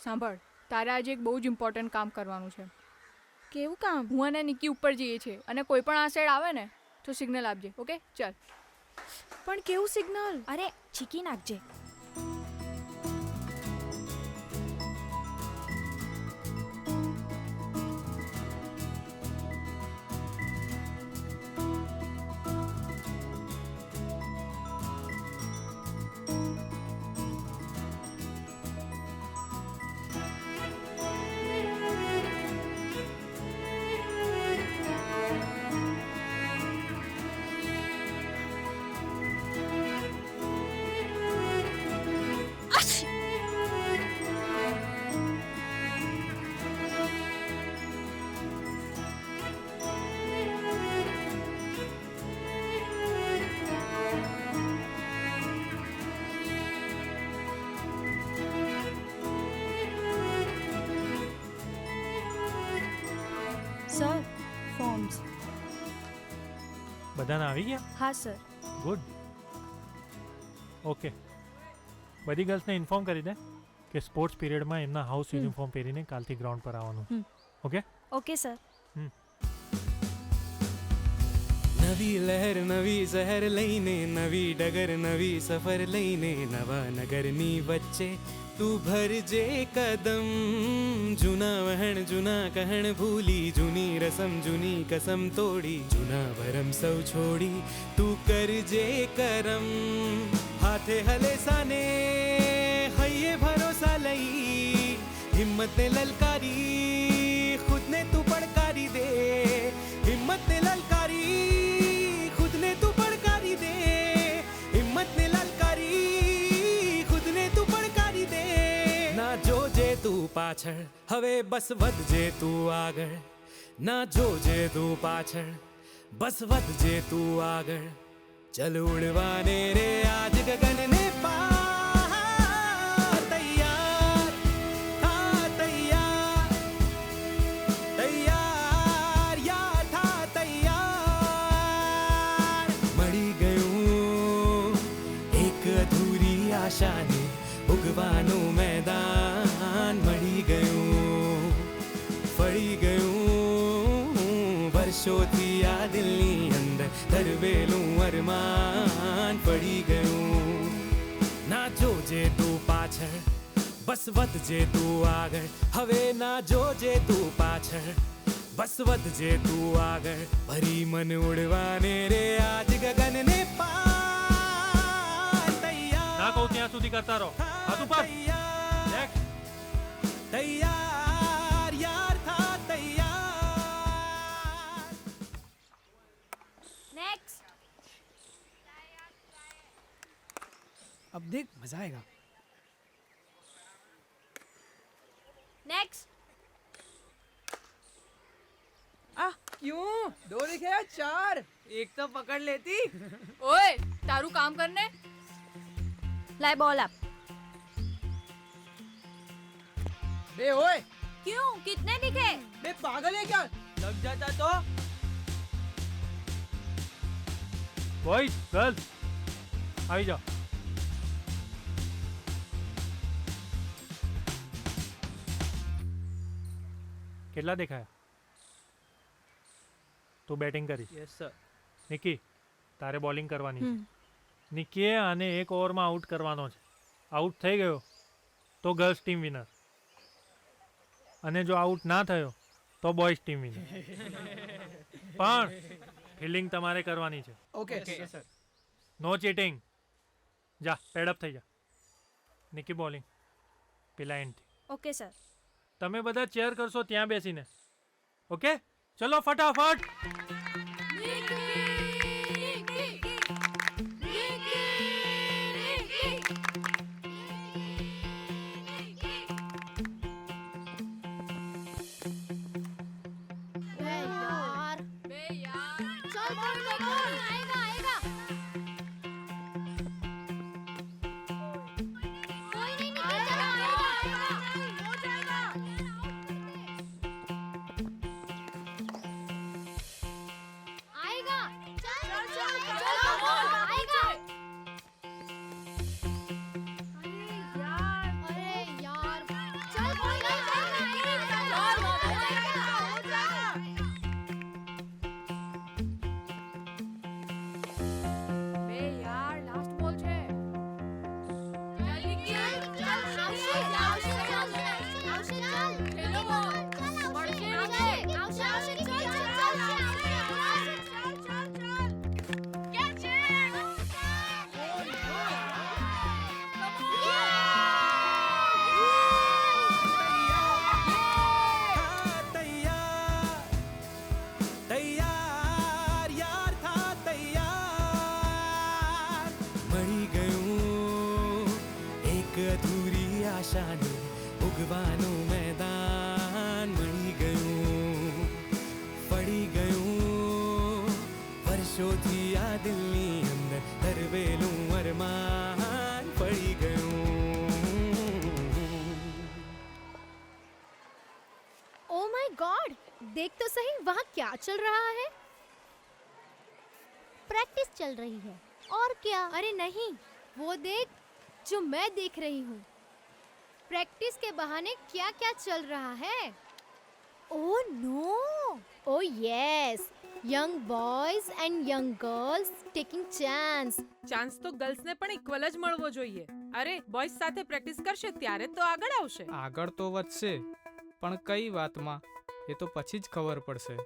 સાંભળ, તારે આજે એક બહુ જ ઇમ્પોર્ટન્ટ કામ કરવાનું છે. કેવું કામ? હું અને નિકી ઉપર જઈએ છીએ અને કોઈ પણ આ સાઈડ આવે ને તો સિગ્નલ આપજે. ઓકે ચાલ. પણ કેવું સિગ્નલ? અરે ચીકી નાખજે. સર, ફોર્મ્સ બધાને આવી ગયા? હા સર. ગુડ. ઓકે, બધી ગર્લ્સને ઇન્ફોર્મ કરી દે કે સ્પોર્ટ્સ પીરિયડમાં એમના હાઉસ યુનિફોર્મ પહેરીને કાલથી ગ્રાઉન્ડ પર આવવાનું. ઓકે? Okay sir. નવી લહેર નવી શહેર લઈને, નવી ડગર નવી સફર લઈને, નવા નગરની વચ્ચે તું ભરજે કદમ. જૂના વહણ જૂના કહણ ભૂલી, જૂની રસમ જૂની કસમ તોડી, જૂના ભરમ સૌ છોડી તું કરજે કરમ. હાથે હલે સાને હૈયે ભરોસા લઈ, હિંમતને લલકારી ખુદને તું પડકારી દે. હિંમતને લલકારી ખુદને તું પડકારી દે. હિંમતને લલકારી ખુદને તું પડકારી દે. ના જોજે તું પાછળ, હવે બસ વધજે તું આગળ. ના જોજે તું પાછળ, બસ વધજે તું આગળ. ચલ ઉડવાને રે આજ ગગનને પાર. તૈયાર થા તૈયાર, તૈયાર યાર થા તૈયાર. મળી ગયું એક અધૂરી આશાને ઉગવાનું મેદાન. મળી ગયું ફળી ગયું વર્ષોથી આ દિલની અંદર ધરવેલું અરમાન. પડી ગયું. ના જોજે તું પાછળ, બસ વધજે તું આગળ. હવે ના જોજે તું પાછળ, બસ વધજે તું આગળ. ભરી મન ઉડવાને રે આજ ગગનને પાર. તૈયાર ના કહું ત્યાં સુધી કરતા રહો. હાથ ઉપર. તૈયાર યાર થા તૈયાર. अब देख मजा आएगा। नेक्स्ट। क्यों 2 दिखे या 4? एक तो पकड़ लेती। ઓય તારું કામ કરને. लाए बॉल आप। बे ओए, क्यों कितने दिखे? बे पागल है क्या? लग जाता तो। બોયઝ ગર્લ્સ આવી જાઓ. કેટલા દેખાયા? તું બેટિંગ કરી. Yes sir. નિકી તારે બોલિંગ કરવાની છે. નિકીએ આને 1 ઓવરમાં આઉટ કરવાનો છે. આઉટ થઈ ગયો તો ગર્લ્સ ટીમ વિનર, અને જો આઉટ ના થયો તો બોયઝ ટીમ વિનર. પણ ફિલ્ડિંગ તમારે કરવાની છે. Okay sir. No cheating. જા પેડઅપ થઈ જા. નિકી બોલિંગ પેલા એન્ડથી. Okay sir. તમે બધા ચેર કરશો ત્યાં બેસીને. ઓકે ચલો ફટાફટ. આશાને ઉગવાનું મેદાન મળી ગયું, પડી ગયું વર્ષોથી આ દિલની અંદર તરવેલું અરમાન પડી ગયું. ओ माय गॉड, देख तो सही वहाँ क्या चल रहा है. प्रैक्टिस चल रही है. और क्या? अरे नहीं, वो देख जो मैं देख रही हूँ. प्रैक्टिस के बहाने क्या क्या चल रहा है. Oh no, oh yes, young boys and young girls taking chance. Chance તો ગર્લ્સને પણ ઇક્વલ જ મળવો જોઈએ. અરે બોયઝ સાથે પ્રેક્ટિસ કરશે ત્યારે તો આગળ આવશે. આગળ તો વધશે, પણ કઈ વાતમાં એ તો પછી જ ખબર પડશે.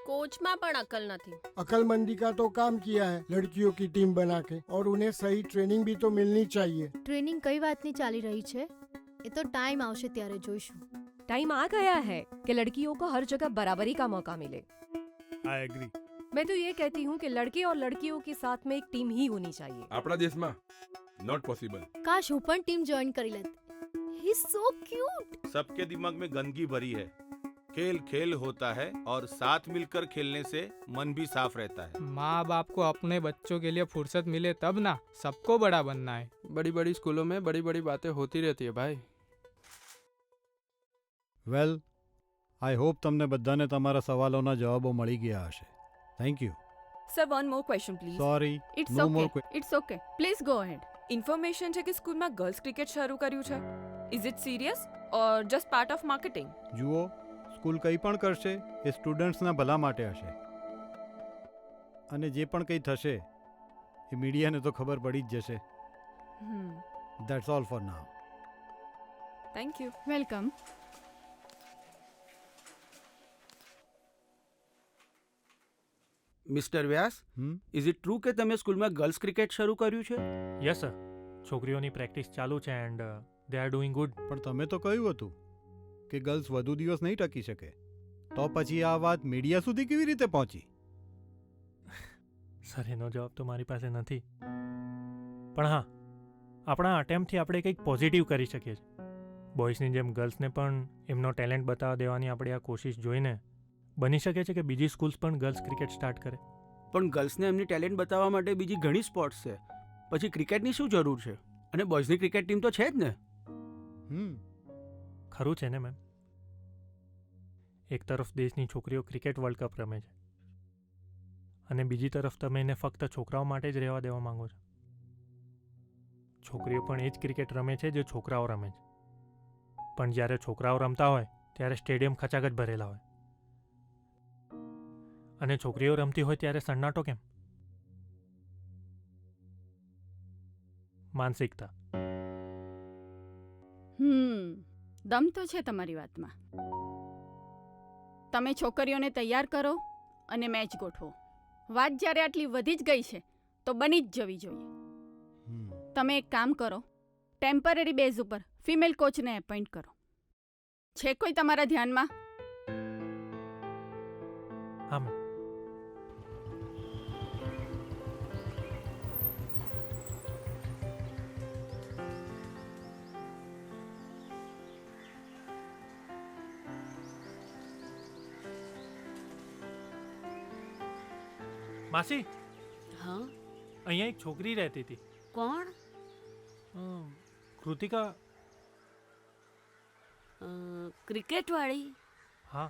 कोच में पण अकल नहीं. अकलमंदी का तो काम किया है लड़कियों की टीम बना के, और उन्हें सही ट्रेनिंग भी तो मिलनी चाहिए. ट्रेनिंग कई बात नहीं चाली रही है, ये तो टाइम आवश्य त्यारे जोईशु. टाइम आ गया है कि लड़कियों को हर जगह बराबरी का मौका मिले. I agree. मैं तो ये कहती हूँ कि लड़के और लड़कियों के साथ में एक टीम ही होनी चाहिए. अपना देश में नॉट पॉसिबल. काश હું પણ ટીમ જોઈન કરી લેત. He is so cute. सबके दिमाग में गंदगी भरी है. खेल खेल होता है और साथ मिलकर खेलने से मन भी साफ रहता है. माँ बाप को अपने बच्चों के लिए फुर्सत मिले तब ना. सबको बड़ा बनना है. बड़ी बड़ी स्कूलों में बड़ी बड़ी बातें होती रहती है भाई. વેલ, આઈ હોપ તમને બધાને તમારા સવાલોના જવાબો મળી ગયા હશે. Thank you. Sir one more question please. Sorry, it's no more okay, it's okay, please go ahead. Information છે કે સ્કૂલમાં ગર્લ્સ ક્રિકેટ શરૂ કર્યું છે. Is it serious or just part of marketing? જુઓ, સ્કૂલ કંઈ પણ કરશે એ સ્ટુડન્ટ્સના ભલા માટે હશે, અને જે પણ કંઈ થશે એ મીડિયાને તો ખબર પડી જ જશે. That's all for now. Thank you. Welcome. Mister Vyas, is it true કે તમે સ્કૂલમાં ગર્લ્સ ક્રિકેટ શરૂ કર્યું છે? યસ સર, છોકરીઓની પ્રેક્ટિસ ચાલુ છે and they are doing good. પણ તમે તો કહ્યું હતું કે ગર્લ્સ વધુ દિવસ નહીં ટકી શકે, તો પછી આ વાત મીડિયા સુધી કેવી રીતે પહોંચી? સર એનો જવાબ તો મારી પાસે નથી, પણ હા, આપણા અટેમ્પથી આપણે કંઈક પોઝિટિવ કરી શકીએ છીએ. બોયઝની જેમ ગર્લ્સને પણ એમનો ટેલેન્ટ બતાવવા દેવાની આપણી આ કોશિશ જોઈને બની શકે છે કે બીજી સ્કૂલ્સ પણ ગર્લ્સ ક્રિકેટ સ્ટાર્ટ કરે. પણ ગર્લ્સને એમની ટેલેન્ટ બતાવવા માટે બીજી ઘણી સ્પોર્ટ્સ છે. પછી ક્રિકેટની શું જરૂર છે? અને બોયઝની ક્રિકેટ ટીમ તો છે જ ને. ખરું છે ને મેમ. એક તરફ દેશની છોકરીઓ ક્રિકેટ વર્લ્ડ કપ રમે છે અને બીજી તરફ તમે એને ફક્ત છોકરાઓ માટે જ રહેવા દેવા માંગો છો. છોકરીઓ પણ એ જ ક્રિકેટ રમે છે જે છોકરાઓ રમે છે. પણ જ્યારે છોકરાઓ રમતા હોય ત્યારે સ્ટેડિયમ ખચાખચ ભરેલા હોય અને છોકરીઓ રમતી હોય ત્યારે સન્નાટો કેમ? માનસિકતા. દમ તો છે તમારી વાતમાં. તમે છોકરીઓને તૈયાર કરો અને મેચ ગોઠવો. વાત જ્યારે આટલી વધી જ ગઈ છે તો બની જ જવી જોઈએ. તમે એક કામ કરો, ટેમ્પરરી બેઝ ઉપર ફિમેલ કોચને એપોઇન્ટ કરો. છે કોઈ તમારા ધ્યાનમાં? હા મેમ. માસી, હા, અહીંયા એક છોકરી રહેતી હતી. કોણ? કૃતિકા. ક્રિકેટ વાળી? હા.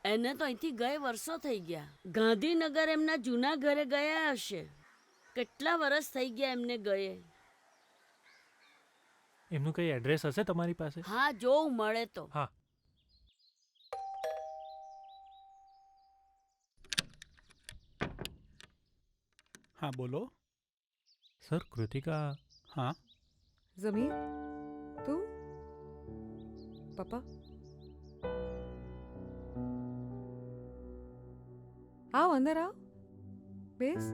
એને તો અહીંથી ગયે વર્ષો થઈ ગયા. ગાંધીનગર એમના જૂના ઘરે ગયા હશે. કેટલા વર્ષ થઈ ગયા એમને ગયે. એમનું કઈ એડ્રેસ હશે તમારી પાસે? હા, જોઉં મળે તો. હા. હા બોલો. સર, કૃતિકા. હા. ઝમીર, તું? પપ્પા? આવ, અંદર આવ. બેસ.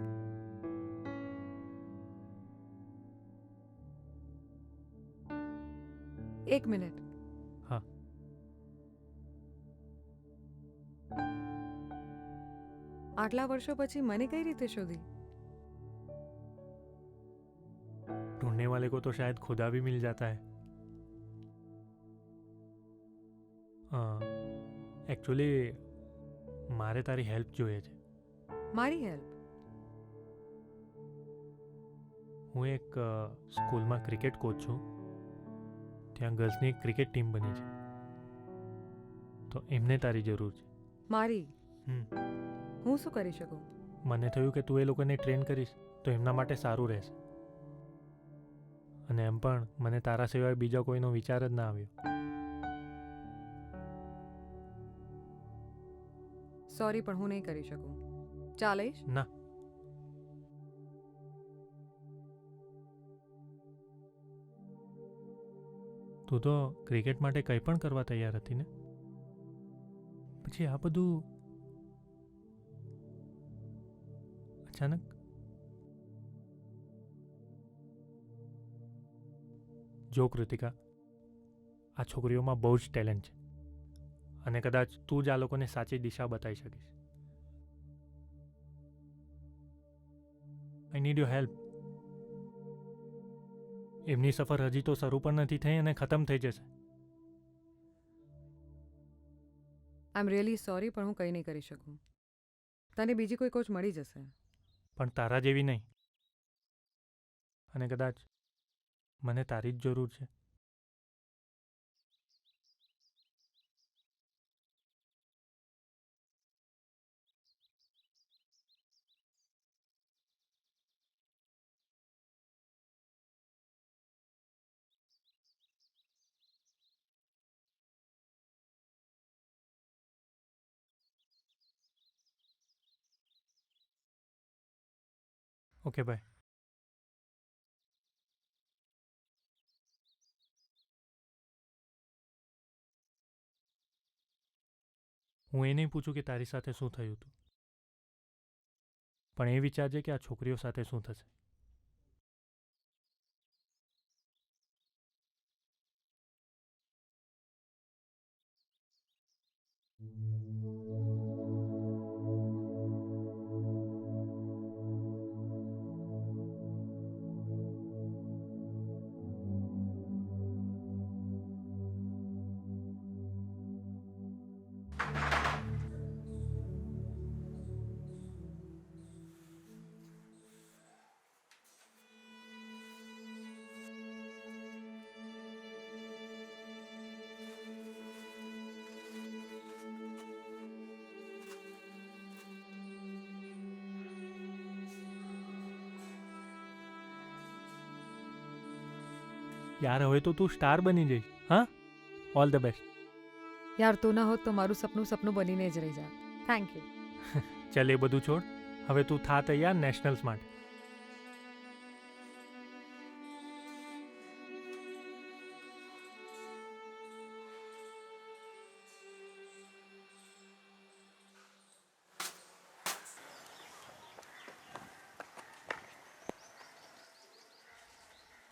એક મિનિટ. હા. આટલા વર્ષો પછી મને કઈ રીતે શોધી? ढूंढने वाले को तो शायद खुदा भी मिल जाता है. एक्चुअली મારે તારી હેલ્પ જોઈએ છે. મારી હેલ્પ? હું એક સ્કૂલમાં ક્રિકેટ કોચ છું. ત્યાં ગર્લ્સની એક ક્રિકેટ ટીમ બની છે, તો એમને તારી જરૂર છે. મારી? હું શું કરી શકું? મને થયું કે તું એ લોકોને ટ્રેન કરીશ તો એમના માટે સારું રહેશે. અને એમ પણ મને તારા સિવાય બીજા કોઈનો વિચાર જ ના આવ્યો. સોરી, પણ હું નહીં કરી શકું. ચાલેશ? ના. તું તો ક્રિકેટ માટે કંઈ પણ કરવા તૈયાર હતી ને? પછી આ બધું અચાનક? જો કૃતિકા, આ છોકરીઓમાં બહુ જ ટેલેન્ટ છે અને કદાચ તું જ આ લોકોને સાચી દિશા બતાવી શકીશ. I need your help. એમની સફર હજી તો શરૂ પણ નથી થઈ અને ખતમ થઈ જશે. આઈ એમ રિયલી સોરી, પણ હું કંઈ નહીં કરી શકું. તને બીજી કોઈ કોચ મળી જશે. પણ તારા જેવી નહીં. અને કદાચ મને તારી જ જરૂર છે. Okay, bye. હું એ નહીં પૂછું કે તારી સાથે શું થયું હતું, પણ એ વિચારજે કે આ છોકરીઓ સાથે શું થશે. યાર હવે તો તું સ્ટાર બની જઈશ. હા, ઓલ ધ બેસ્ટ. યાર તું ના હોત તો મારું સપનું સપનું બનીને જ રહી જાત. Thank you. ચાલ એ બધું છોડ, હવે તું થા તૈયાર નેશનલ્સ માટે.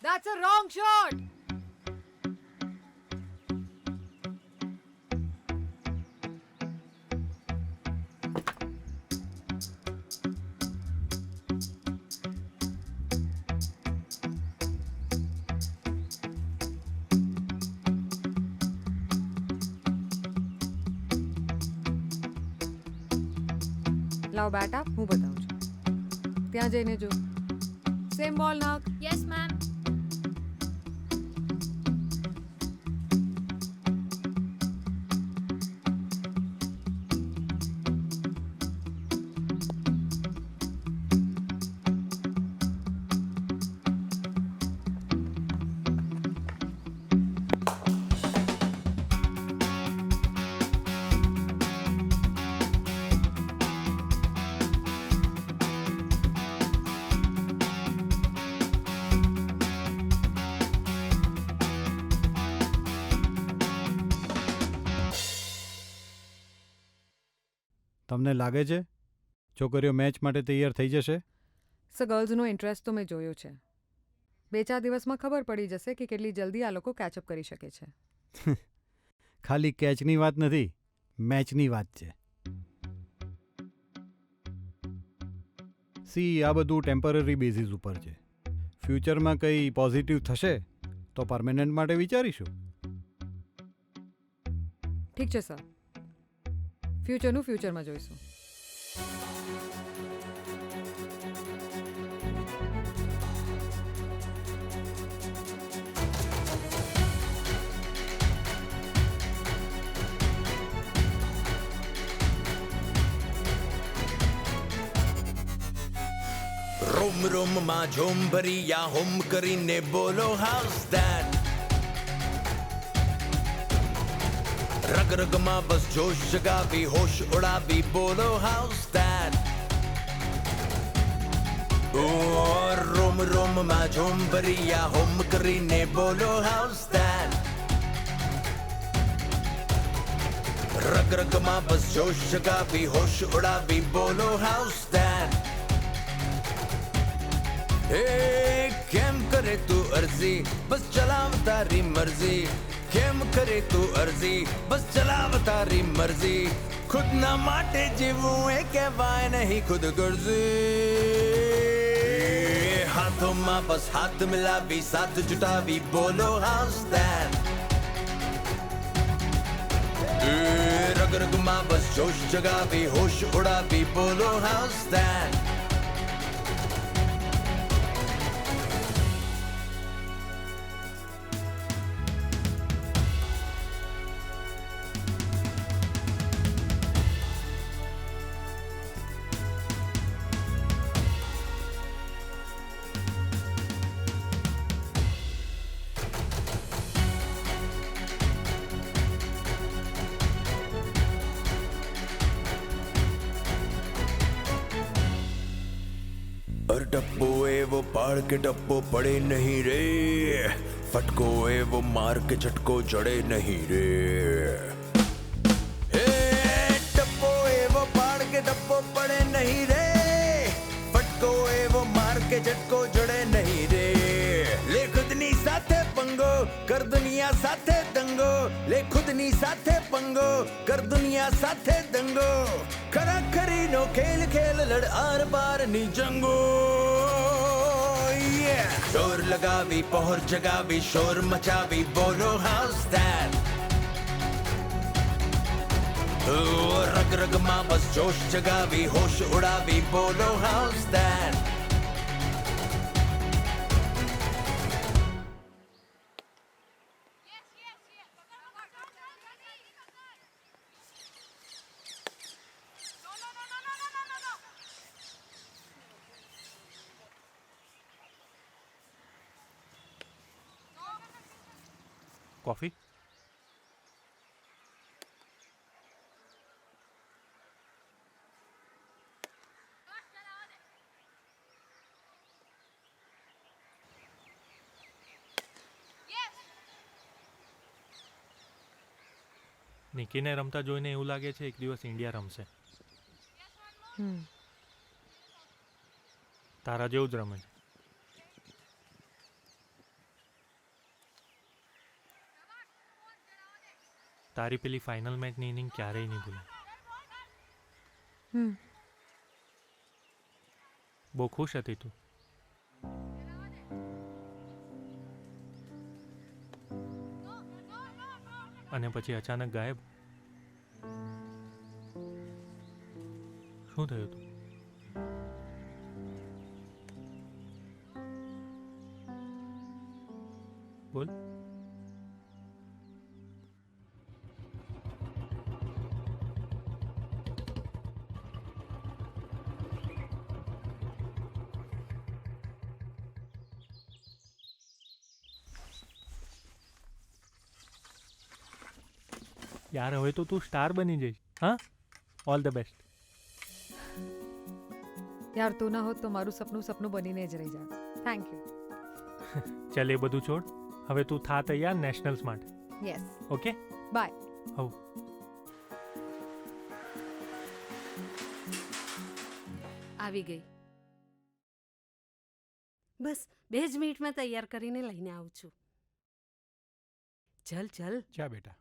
That's a wrong shot. લાવ બેટ આપ, હું બતાવું છું. ત્યાં જઈને જો. સેમ બોલ નાખ. Yes ma'am. તમને લાગે છે છોકરીઓ મેચ માટે તૈયાર થઈ જશે? સો ગર્લ્સનો ઇન્ટરેસ્ટ તો મેં જોયો છે. 2-4 દિવસમાં ખબર પડી જશે કે કેટલી જલ્દી આ લોકો કેચઅપ કરી શકે છે. ખાલી કેચની વાત નથી, મેચની વાત છે. સી આ બધું ટેમ્પરરી બેઝિસ ઉપર છે. ફ્યુચરમાં કંઈ પોઝિટિવ થશે તો પરમેનન્ટ માટે વિચારીશું. ઠીક છે સર, ફ્યુચરનું ફ્યુચરમાં જોઈશું. રોમ રોમ માં ઝોમ ભરી યા હોમ કરીને બોલો હાઉસ ધેટ. રગ રગમાં બસ જોશ જગાવી હોશ ઉડાવી બોલો હાઉસ ધેટ. રોમ રોમ માં ઝોમ ભરી યા હોમ કરીને બોલો હાઉસ ધેટ. રગ રગમાં બસ જોશ જગાવી હોશ ઉડાવી બોલો હાઉસ ધેટ. કેમ કરે તું અરજી બસ ચલાવ તારી મરજી. કેમ કરે તું અરજી બસ ચલાવ તારી મરજી. ખુદના માટે જીવવું એ કહેવાય નહીં ખુદ ગરજી. હાથોમાં બસ હાથ મિલાવી સાથ જુટાવી બોલો હાઉસ ધેટ. રગ રગમાં બસ જોશ જગાવી હોશ ઉડાવી બોલો હાઉસ ધેટ. डब्बो एवो पाड़ के डब्बो पड़े नहीं रे. फटको एवो मार के झटको जड़े नहीं रे. डब्बो एवो पाड़ के डब्बो पड़े नहीं रे. फटको एवो मार के झटको जड़े नहीं रे. ले खुदनी साथे पंगो कर दुनिया साथे दंगो. ले खुदनी साथे पंगो कर दुनिया साथे दंगो. खरा खरी नो खेल खेल लड़ आर पार नी जंगो. शोर लगावी पहर जगावी शोर मचावी बोलो हाउस धैट. रग रग मां बस जोश जगावी होश उड़ावी बोलो हाउस धैट. કોફી? નિકીને રમતા જોઈને એવું લાગે છે એક દિવસ ઇન્ડિયા રમશે. તારા જેવું જ રમે છે. તારી પેલી ફાઇનલ મેચની ઇનિંગ ક્યારેય નહીં ભૂલે. બહુ ખુશ હતી તું. અને પછી અચાનક ગાયબ. શું થયું તું? બોલ. યાર હવે તો તું સ્ટાર બની જઈશ. હા, ઓલ ધ બેસ્ટ. યાર તું ના હોત તો મારું સપનું બનીને જ રહી જાય. Thank you. ચાલ એ બધું છોડ. હવે તું થા તૈયાર નેશનલ્સ માટે. યસ. Okay bye. હવ. આવી ગઈ. બસ 2 જ મિનિટમાં તૈયાર કરીને લઈને આવું છું. ચલ ચલ. જા બેટા.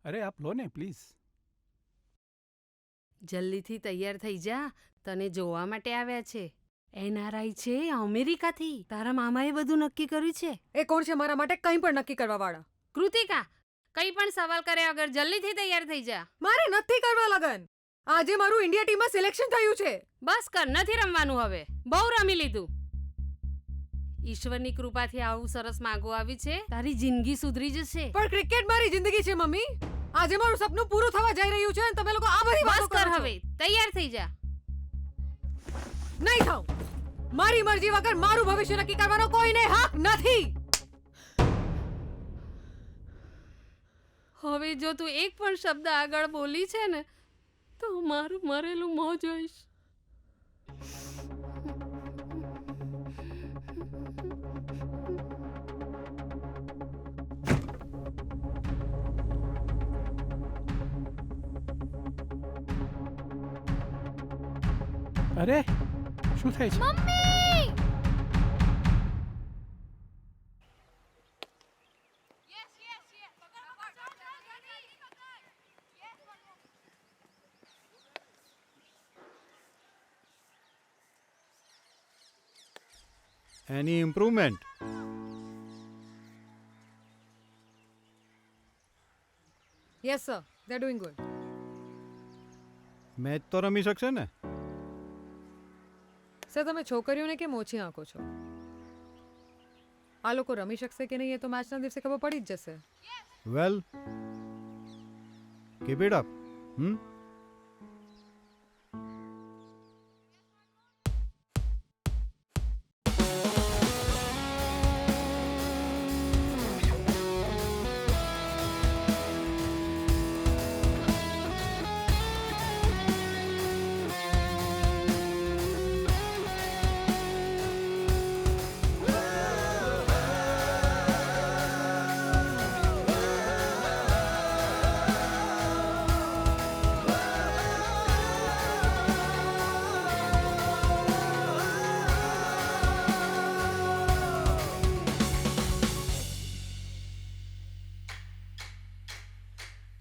અરે આપ લો ને પ્લીઝ. જલ્દીથી તૈયાર થઈ જા. તને જોવા માટે આવ્યા છે. NRI છે અમેરિકાથી. તારા મામાએ બધું નક્કી કર્યું છે. એ કોણ છે મારા માટે કંઈ પણ નક્કી કરવા વાળા? કૃતિકા, કંઈ પણ સવાલ કર્યા વગર જલ્દીથી તૈયાર થઈ જા. મારે નથી કરવા લગન. આજે મારું ઇન્ડિયા ટીમમાં સિલેક્શન થયું છે. બસ કર, નથી રમવાનું હવે. બહુ રમી લીધું. ઈશ્વરની કૃપાથી આવું સરસ માગો આવી છે. તારી જિંદગી સુધરી જશે. પણ ક્રિકેટ મારી જિંદગી છે મમ્મી. આજે મારું સપનું પૂરું થવા જઈ રહ્યું છે અને તમે લોકો આ બધી વાતો કરો છો. બસ કર હવે, તૈયાર થઈ જા. નહીં થાઉં. મારી મરજી વગર મારું ભવિષ્ય નક્કી કરવાનો કોઈને હક નથી. હવે જો તું એક પણ શબ્દ આગળ બોલી છે ને તો મારું મરેલું મોં જોઈશ. અરે શું થાય છે? Mummy! Any improvement? Yes sir, they are doing good. Match તો રમી શકશે ને? સર તમે છોકરીઓને કેમ ઓછી આંકો છો? આ લોકો રમી શકશે કે નહીં એ તો મેચના દિવસે ખબર પડી જ જશે. વેલ, કીપ ઇટ અપ.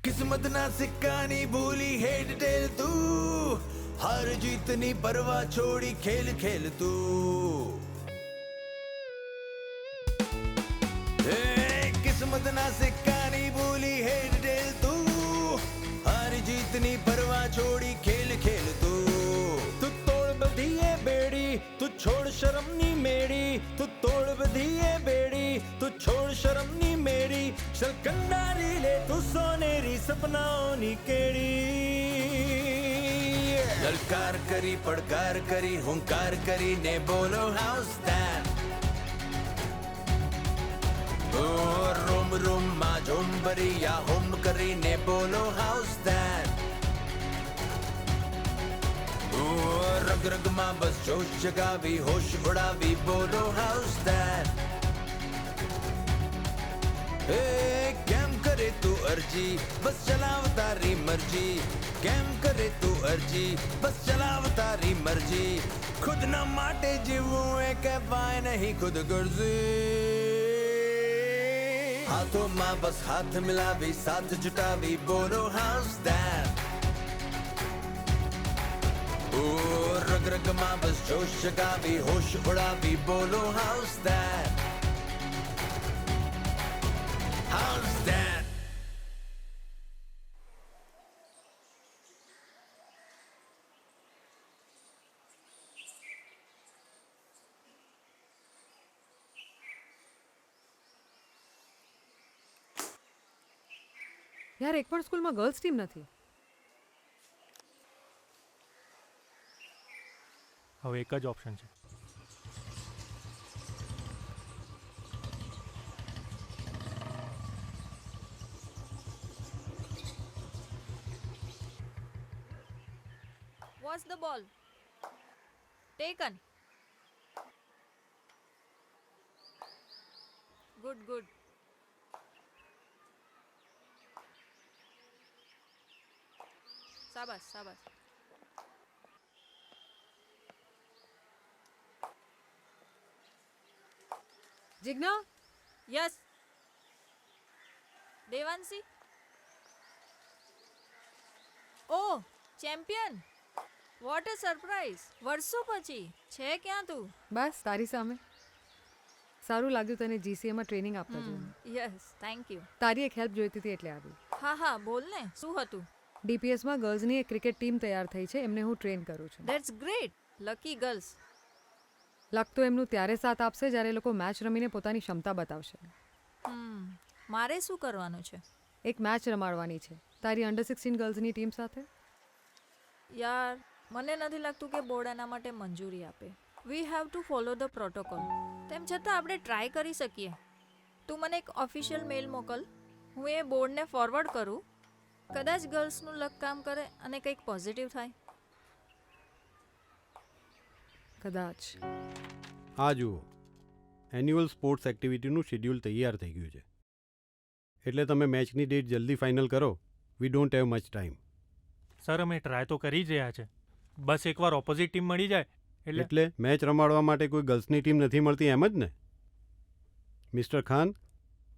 किस्मत ना सिक्कानी भूली हेड टेल तू, हार जीतनी परवाह छोड़ी खेल खेल तू. किस्मत ना सिक्कानी भूली हेड टेल तू, हार जीतनी परवाह छोड़ी खेल खेल तू. तू तोड़ बधी है बेड़ी, तू छोड़ शर्म नी मेरी. तू तोड़ बधी है बेड़ी, तू छोड़ शर्म नी मेरी. शलकंडारी ले तू सोनेरी सपनाओं नी केड़ी. ललकार करी पड़कार करी हुंकार करी ने बोलो हाउस दैट. રૂમમાં ઝૂમ ભરી યા હોમ કરીને બોલો હાઉસ ધેટ. રગ રગમાં બસ જોશ જગાવી હોશ ઉડાવી બોલો હાઉસ ધેટ. એ કેમ કરે તું અરજી બસ ચલાવ તારી મરજી. કેમ કરે તું અરજી બસ ચલાવ તારી મરજી. ખુદના માટે જીવવું એ કહેવાય નહીં ખુદગર્જી. હાથોમાં બસ હાથ મિલાવી સાથ જુટાવી બોલો હાઉસ ધેટ. રગ રગમાં બસ જોશ જગાવી હોશ ઉડાવી બોલો હાઉસ ધેટ. House that. યાર એક પણ સ્કૂલમાં ગર્લ્સ ટીમ નથી. હવે એક જ ઓપ્શન છે. What's the ball? Taken. Good, good. Sabas, sabas. Jigna? Yes. Devansi? Oh, champion. What a surprise. વર્ષો પછી છે ક્યાં તું? બસ તારી સામે. સારું લાગ્યું તને જીસીએમાં ટ્રેનિંગ આપતા જોઈને. Yes, thank you. તારી એક હેલ્પ જોઈતી હતી એટલે આવી. હા બોલ ને, શું હતું? ડીપીએસમાં ગર્લ્સની એક ક્રિકેટ ટીમ તૈયાર થઈ છે, એમને હું ટ્રેન કરું છું. That's great. Lucky girls. Luck તો એમનું ત્યારે સાથ આપશે જ્યારે એ લોકો મેચ રમીને પોતાની ક્ષમતા બતાવશે. મારે શું કરવાનું છે? એક મેચ રમાડવાની છે તારી અંડર-16 ગર્લ્સની ટીમ સાથે. યાર મને નથી લાગતું કે બોર્ડ એના માટે મંજૂરી આપે. We have to follow the protocol. તેમ છતાં આપણે ટ્રાય કરી શકીએ. તું મને એક ઓફિશિયલ મેલ મોકલ, હું એ બોર્ડને ફોરવર્ડ કરું. કદાચ ગર્લ્સનું લક કામ કરે અને કંઈક પોઝિટિવ થાય. કદાચ. આ જુઓ, એન્યુઅલ સ્પોર્ટ્સ એક્ટિવિટીનું શેડ્યુલ તૈયાર થઈ ગયું છે, એટલે તમે મેચની ડેટ જલ્દી ફાઇનલ કરો. We don't have much time. Sir અમે ટ્રાય તો કરી જ રહ્યા છે, બસ એકવાર ઓપોઝિટ ટીમ મળી જાય એટલે મેચ રમાડવા માટે કોઈ ગર્લ્સની ટીમ નથી મળતી એમ જ ને? મિસ્ટર ખાન,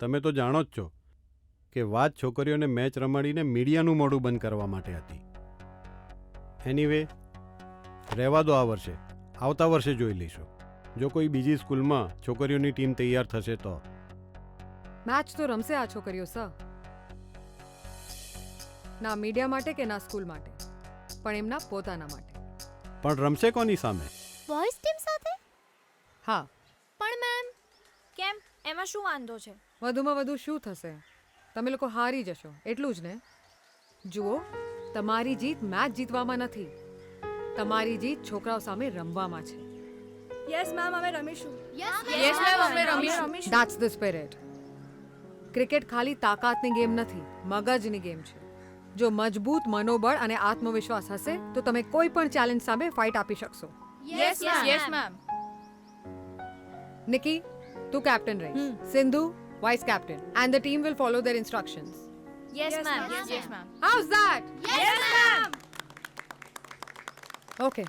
તમે તો જાણો જ છો કે વાત છોકરીઓને મેચ રમાડીને મીડિયાનું મોઢું બંધ કરવા માટે હતી. એનીવે, રહેવા દો આ વર્ષે, આવતા વર્ષે જોઈ લઈશું. જો કોઈ બીજી સ્કૂલમાં છોકરીઓની ટીમ તૈયાર થશે તો. મેચ તો રમશે આ છોકરીઓ સર. ના મીડિયા માટે કે ના સ્કૂલ માટે, પણ એમના પોતાના માટે. પણ રમશે કોની સામે? બોયઝ ટીમ સાથે? હા. પણ મેમ કેમ? એમાં શું વાંધો છે? વધુમાં વધુ શું થશે? તમે લોકો હારી જશો એટલું જ ને. જુઓ, તમારી જીત મેચ જીતવામાં નથી, તમારી જીત છોકરાઓ સામે રમવામાં છે. યસ મેમ, અમે રમીશું. યસ મેમ, અમે રમીશું. That's the spirit. ક્રિકેટ ખાલી તાકાતની ગેમ નથી, મગજની ગેમ છે. જો મજબૂત મનોબળ અને આત્મવિશ્વાસ હશે તો તમે કોઈ પણ ચેલેન્જ સામે ફાઇટ આપી શકશો. Yes ma'am. નિકી, તું કેપ્ટન રહી. Sindhu vice captain, and the team will follow their instructions. Yes ma'am. Yes ma'am. How's that? Yes ma'am. Okay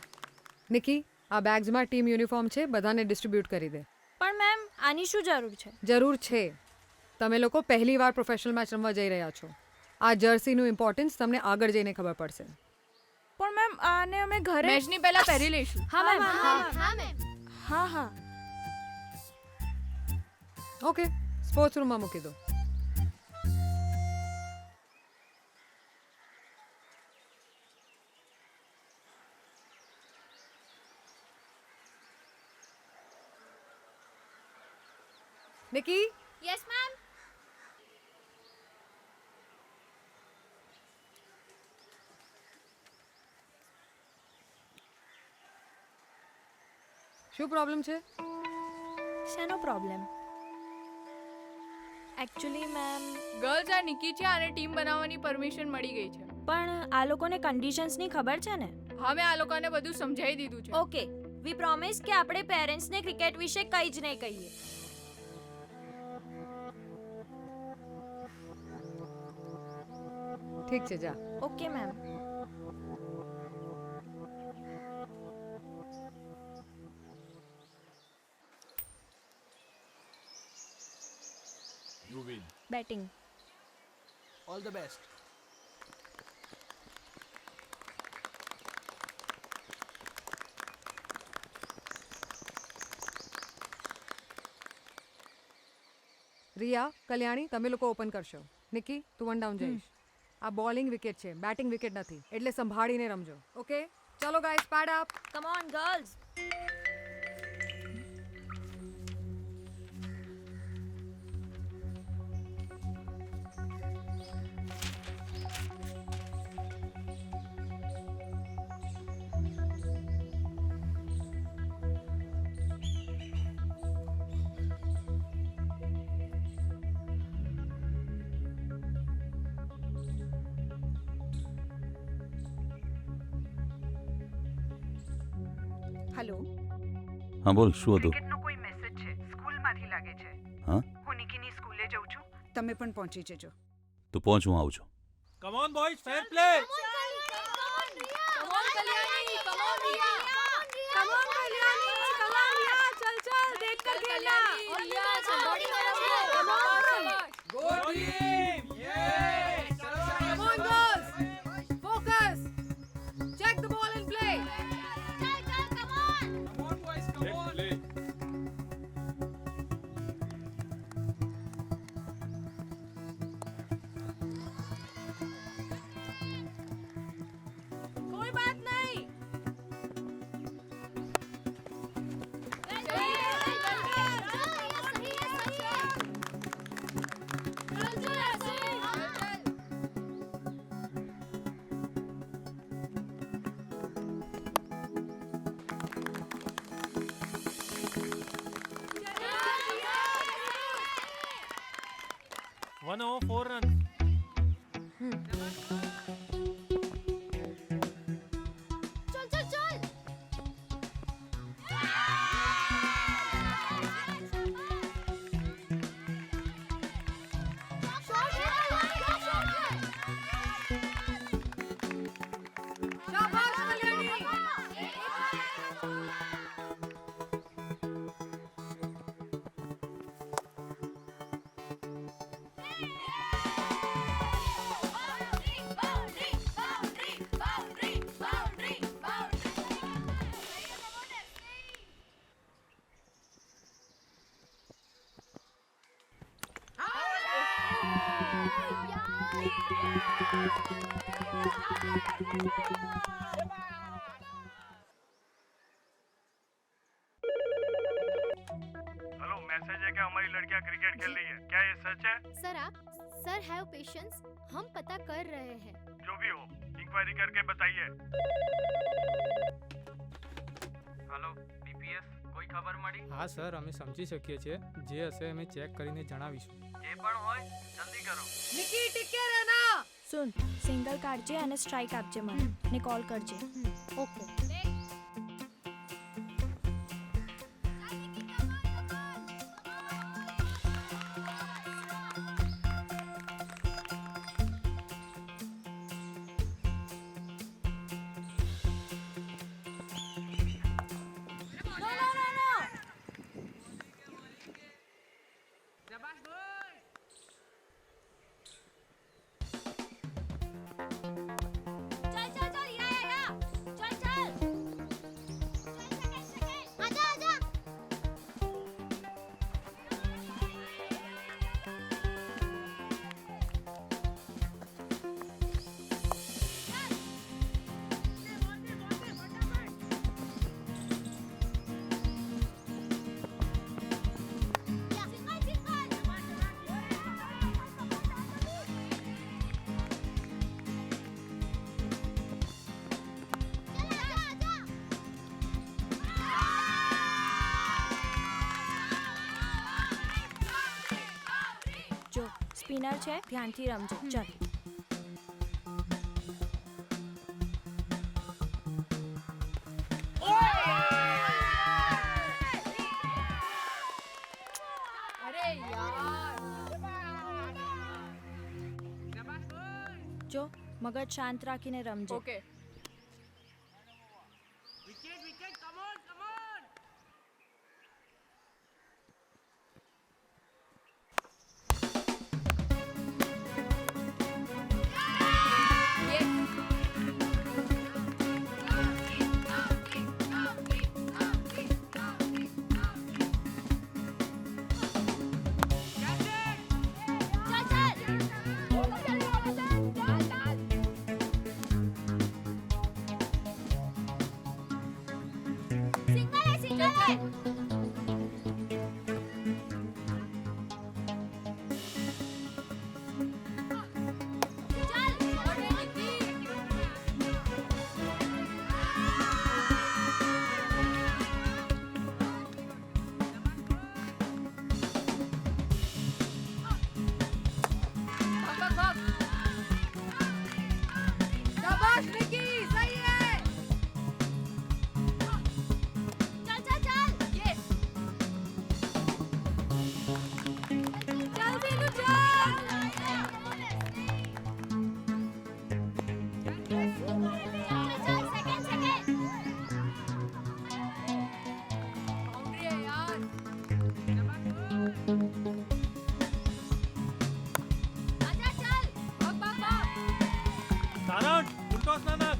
Nikki, આ બેગ્સમાં ટીમ યુનિફોર્મ છે, બધાને ડિસ્ટ્રીબ્યુટ કરી દે. પણ મેમ આની શું જરૂર છે? જરૂર છે. તમે લોકો પહેલીવાર પ્રોફેશનલ મેચ રમવા જઈ રહ્યા છો. આ જર્સીનું ઇમ્પોર્ટન્સ તમને આગળ જઈને ખબર પડશે. પણ મેમ આને અમે ઘરે મેચની પહેલા પહેરી લઈશું. હા મેમ. હા મેમ. હા. ઓકે, સ્પોર્ટ્સ રૂમમાં મૂકી દો. નિકી. Yes ma'am. શું પ્રોબ્લેમ છે? શેનો પ્રોબ્લેમ? એકચ્યુઅલી મેમ ગર્લ્સ આ નિકી છે અને ટીમ બનાવવાની પરમિશન મળી ગઈ છે. પણ આ લોકોને કન્ડિશન્સની ખબર છે ને? હા મેં આ લોકોને બધું સમજાવી દીધું છે. ઓકે, વી પ્રોમિસ કે આપણે પેરેન્ટ્સને ક્રિકેટ વિશે કંઈ જ નહીં કહીએ. ઠીક છે જા. Okay ma'am. You win. Batting. All the best. Riya, Kalyani, તમે લોકો ઓપન કરશો. નિકી, તું વન ડાઉન જઈશ. આ બોલિંગ વિકેટ છે, બેટિંગ વિકેટ નથી, એટલે સંભાળીને રમજો. ઓકે, ચલો guys, pad up. Come on girls. Hello. હા બોલ, શું હતું? ક્રિકેટનો કોઈ મેસેજ છે, સ્કૂલમાંથી લાગે છે. હા, હું નિકીની સ્કૂલે જઉં છું, તમે પણ પહોંચી જજો. તો પહોંચ, હું આવું છું. Come on boys, fair play. Come on Kalyani, come on Riya, come on Kalyani, come on Riya, ચલ ચલ દેખ કર खेलना. રિયા સંભાળી કરો, come on. Go team. Yay! Come on girls, focus, check the ball and play. कोई बात नहीं. One over 4 run. चल चल चल. शाबाश कल्याणी. हेलो, मैसेज है कि हमारी लड़कियां क्रिकेट खेल रही है. क्या ये सच है? सर हैव पेशेंस, हम पता कर रहे हैं. जो भी हो, इंक्वायरी करके बताइए. હેલો, ડીપીએસ, કોઈ ખબર મળી? હા સર, અમે સમજી શકીએ છીએ. જે હશે અમે ચેક કરીને જણાવીશું. જે પણ હોય જલ્દી કરો. નિકી ટીકે રહેના. સુન, સિંગલ કાઢજે અને સ્ટ્રાઇક આપજે મને ને કોલ કરજે. ઓકે. ચલ ચલ ચલ, યા યા યા, ચલ ચલ. જો સ્પિનર છે ધ્યાનથી રમજો ચાલ અરે યાર જો મગજ શાંત રાખીને રમજો ઓકે શાબાશ નિકી સહી હે चल चल चल યસ ચાલ બીનુ ચાલ चल सेकंड सेकंड बाउंड्री है यार आजा चल भाग भाग भाग સારણ ઉલટો સ્નાનક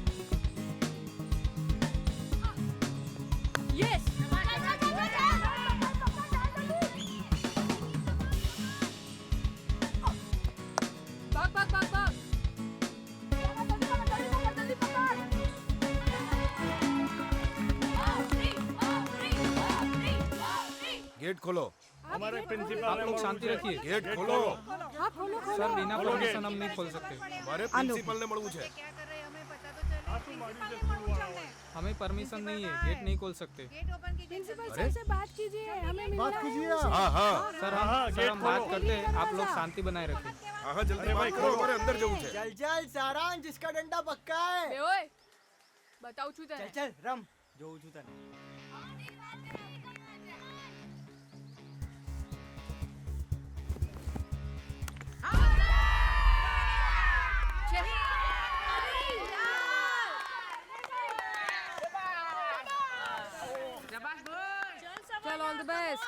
यस भाग भाग भाग भाग गेट खोलो। हमारे प्रिंसिपल आप लोग शांति रखिए गेट खोलो। हाँ खोलो खोलो सर बिना परमिशन हम नहीं खोल सकते हमारे प्रिंसिपल ने મળવું છે। हमें परमिशन नहीं है गेट नहीं खोल सकते प्रिंसिपल सर से बात कीजिए हमें मिलना बात है कीजिए हाँ हाँ सर हम बात करते हैं आप लोग शांति बनाए रखें हाँ जल्दी बात करो हमारे अंदर જવું છે। चल चल सारांश जिसका डंडा पक्का है બે ઓય બતાવું છું તને चल रम જોઉં છું તને ચલ all the best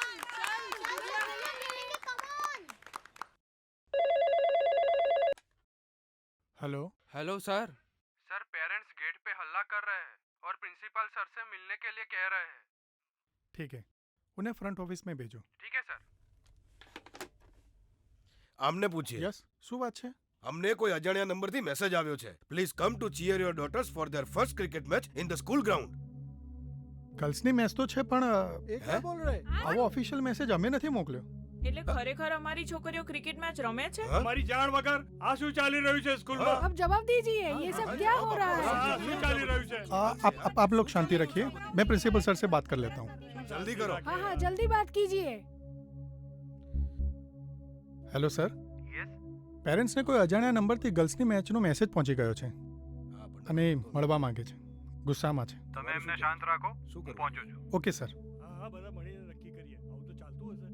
hello hello sir sir parents get पे हल्ला कर रहे हैं और प्रिंसिपल सर से मिलने के लिए कह रहे हैं। ठीक है उन्हें फ्रंट ऑफिस में भेजो ठीक है सर। આમને પૂછીએ યસ શું વાત છે અમને કોઈ અજાણ્યા નંબરથી મેસેજ આવ્યો છે please come to cheer your daughters for their first cricket match in the school ground ગર્લ્સની મેચ તો છે પણ એ ક્યાં બોલ રહે આવો ઓફિશિયલ મેસેજ અમે નથી મોકલ્યો એટલે ખરેખર અમારી છોકરીઓ ક્રિકેટ મેચ રમે છે અમારી જાણ વગર આ શું ચાલી રહ્યું છે સ્કૂલમાં अब जवाब दीजिए ये सब क्या हो रहा है શું ચાલી રહ્યું છે आप लोग शांति रखिए मैं प्रिंसिपल सर से बात कर लेता हूँ જલ્દી કરો। हाँ हाँ जल्दी बात कीजिए હેલો સર પેરેન્ટ્સને કોઈ અજાણ્યા નંબરથી ગર્લ્સની મેચનો મેસેજ પહોંચી ગયો છે અને મળવા માંગે છે ગુસ્સામાં છે તમે એમને શાંત રાખો શું હું પહોંચું છું। ઓકે સર હા બધા મળીને નક્કી કરીએ આવું તો ચાલતું હશે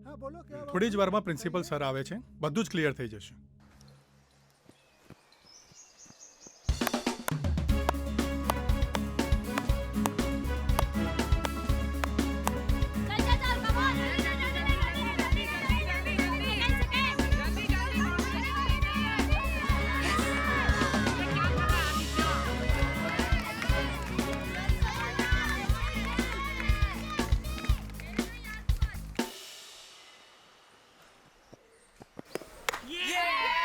હા બોલો કે થોડી જ વારમાં પ્રિન્સિપલ સર આવે છે બધું જ ક્લિયર થઈ જશે चल चल चल कम ऑन Yeah!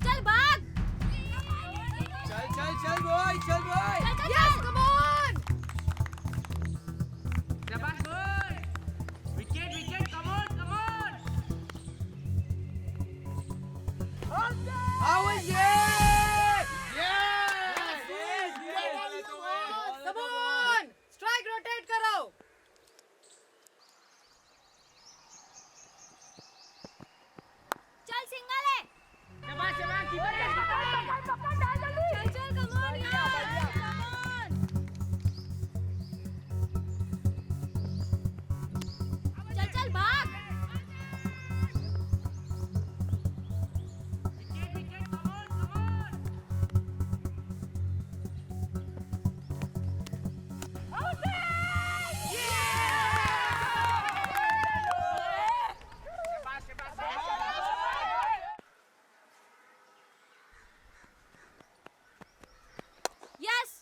चल भाग चल चल बोय चल बोय यस कम ऑन शाबाश बोय विकेट विकेट कम ऑन आओ ये Come on! Strike rotate करो. चल सिंगल है शाबाश शाबाश कीपर है चल चल कम ऑन यार चल चल भाग यस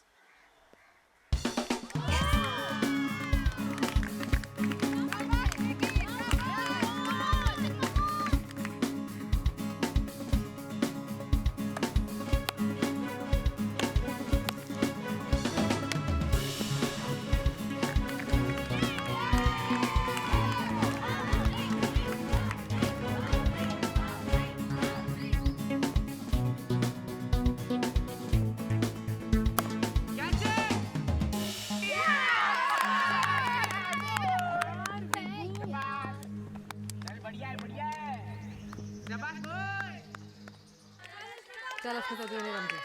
चल उसके साथ नहीं रमते.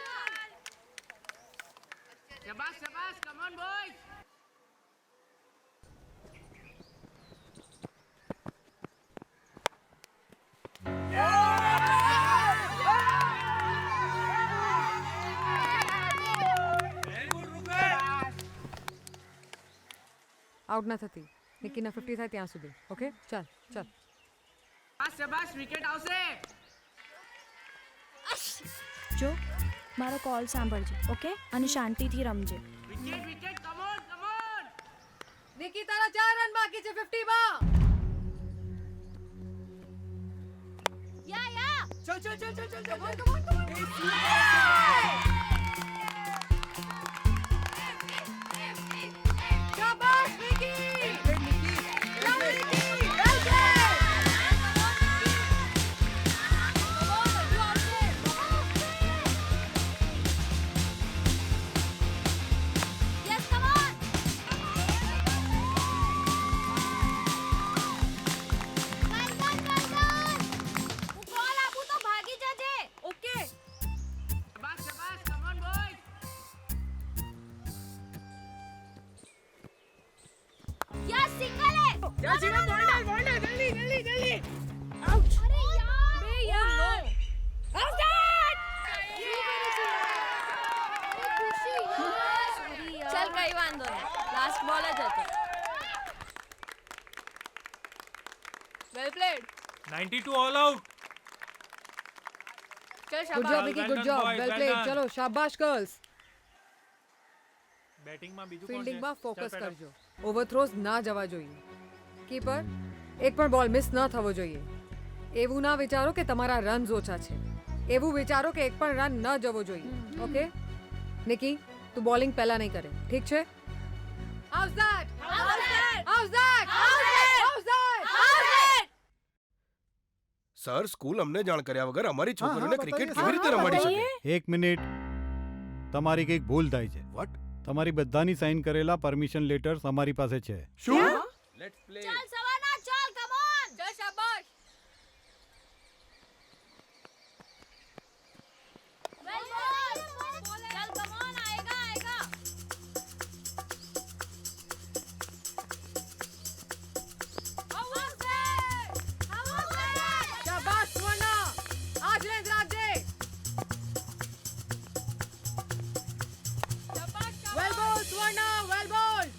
शाबाश शाबाश कम ऑन बॉयज આઉટ ના થતી. નિકીના 50 થાય ત્યાં સુધી. ઓકે ચાલ ચાલ. શાબાશ વિકેટ આવશે જો મારો કોલ સાંભળજે ઓકે અને શાંતિથી રમજે. Wicket wicket come on Nikki તારા 4 રન બાકી છે 50 માં. या चल चल चल चल चल Come on, come on, come on. शाबाश निकी. Come on, Nikki. Well played. Yes come on well done હું કોલ આપું તો ભાગી જજે ઓકે. शाबाश शाबाश come on boys yes single है चल जीवा बॉल डाल जल्दी जल्दी जल्दी आउट अरे यार बे यार खुशी यार ચાલ કઈ વાંધો નહીં લાસ્ટ બોલ જ હતો. Well played. 92 all out. ચલ good job Nikki, good job. Well played. ચલો શાબાશ ગર્લ્સ. બેટિંગમાં બીજું ફિલ્ડિંગમાં ફોકસ કરજો. ઓવરથ્રોઝ ના જવા જોઈએ. કીપર એક પણ બોલ મિસ ન થવો જોઈએ. એવું ના વિચારો કે તમારા રન્સ ઓછા છે. એવું વિચારો કે એક પણ રન ન જવો જોઈએ. ઓકે નિકી તું બોલિંગ પહેલા નહીં કરે. ઠીક છે? How's that? How's that? How's that? How's that? How's that? How's that? Sir school અમને જાણ કર્યા વગર અમારી છોકરીઓને હા, ક્રિકેટ બતાવીએ. કેવી રીતે રમાડી શકે એક મિનિટ. તમારી કંઈક ભૂલ થાય છે. વોટ તમારી બધાની સાઇન કરેલા પરમિશન લેટર્સ અમારી પાસે છે. શું लेट्स प्ले चल सवाना चल कम ऑन ચલ શાબાશ. वेल डन चल कम ऑन आएगा आएगा हाउ वाज दैट શાબાશ સ્વર્ણા. આજ રેન્જ રાખજે. Well bowled, Swarna. Well bowled.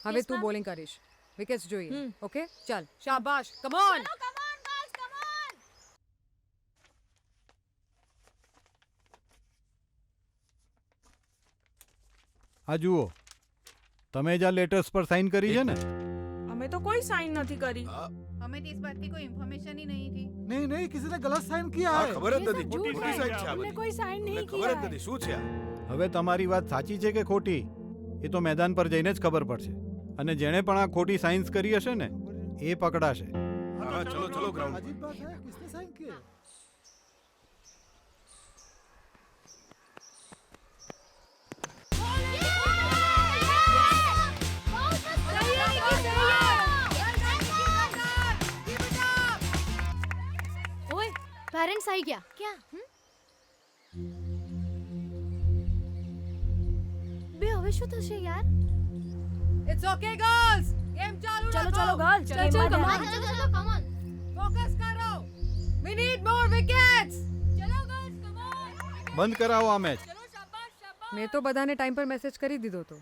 હવે Yes, તું ma'am. બોલિંગ કરીશ. વિકેટ્સ જોઈએ. ઓકે ચાલ શાબાશ કમ ઓન. આ જુઓ, તમે જ આ લેટર્સ પર સાઇન કરી છે ને? અમે તો કોઈ સાइन નથી કરી. हमें तो इस बात की कोई इन्फॉर्मेशन ही नहीं थी। नहीं नहीं किसी ने गलत साइन किया હા, है ખબર જ નથી ખોટી સાઈડ છે આ हमने બધી. कोई साइन અમને नहीं ખબર किया જ નથી શું છે આ. હવે તમારી વાત સાચી છે કે ખોટી એ તો મેદાન પર જઈને જ ખબર પડશે. અને જેણે પણ આ ખોટી સાયન્સ કરી હશે ને એ પકડાશે. હા ચલો ચલો ગ્રાઉન્ડ. अजीब बात है किसने साइन किए ઓય પેરેન્ટ્સ આવી ગયા ક્યાં બે હવે શું થશે યાર ઇટ્સ ઓકે ગર્લ્સ ગેમ ચાલુ રાખો. ચલો ગર્લ્સ ચલો કમ ઓન ફોકસ કરો. We need more wickets. બંધ કરાવો આ મેચ. મેં તો બધાને ટાઈમ પર મેસેજ કરી દીધો હતો,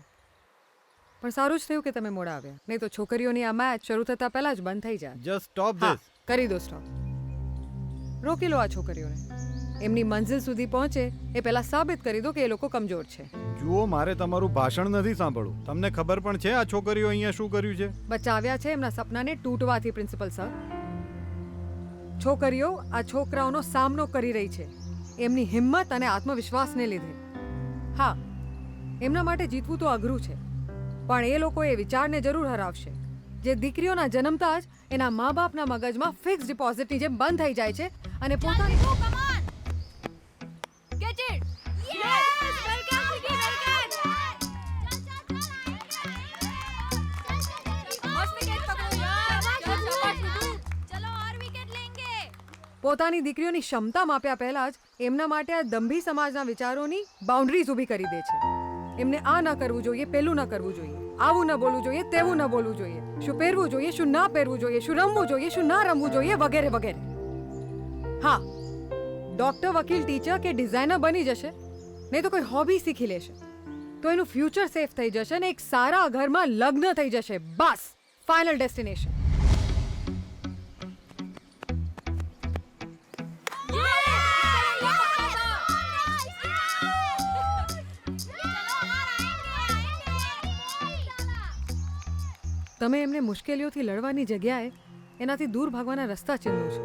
પણ સારું જ થયું કે તમે મોડા આવ્યા, નહીં તો છોકરીઓની આ મેચ શરૂ થતા પહેલા જ બંધ થઈ જાય. જસ્ટ સ્ટોપ હા ધીસ. કરી દો સ્ટોપ. રોકી લો આ છોકરીઓને. એમની મંઝિલ સુધી પહોંચે એ પહેલા સાબિત કરી દો કે એ લોકો કમજોર છે. જુઓ, મારે તમારું ભાષણ નથી સાંભળવું. તમને ખબર પણ છે આ છોકરીઓ અહીંયા શું કર્યું છે? બચાવ્યા છે એમના સપનાને તૂટવાથી પ્રિન્સિપલ સર. છોકરીઓ આ છોકરાઓનો સામનો કરી રહી છે એમની હિંમત અને આત્મવિશ્વાસને લીધે. હા, એમના માટે જીતવું તો અઘરું છે, પણ એ લોકો એ વિચારને જરૂર હરાવશે જે દીકરીઓના જન્મતા જ એના મા બાપના મગજમાં ફિક્સ ડિપોઝિટની જેમ બંધ થઈ જાય છે અને પોતાની get it yes welcome wicket મસ્ત વિકેટ પકડો યાર ચલો और विकेट लेंगे. પોતાની દીકરીઓની ક્ષમતા માપ્યા પહેલા જ એમના માટે આ દંભી સમાજના વિચારોની બાઉન્ડ્રીઝ ઊભી કરી દે છે. એમને આ ન કરવું જોઈએ, પેલું ન કરવું જોઈએ, આવું ન બોલવું જોઈએ, તેવું ન બોલવું જોઈએ, શું પહેરવું જોઈએ, શું ના પહેરવું જોઈએ, શું રમવું જોઈએ, શું ના રમવું જોઈએ, વગેરે વગેરે. હા, ડોક્ટર, વકીલ, ટીચર કે ડિઝાઇનર બની જશે, નહીં તો કોઈ હોબી શીખી લેશે તો એનું ફ્યુચર સેફ થઈ જશે અને એક સારા ઘરમાં લગ્ન થઈ જશે. બસ, ફાઇનલ ડેસ્ટિનેશન. તમે એમને મુશ્કેલીઓથી લડવાની જગ્યાએ એનાથી દૂર ભાગવાના રસ્તા ચીંધો છો.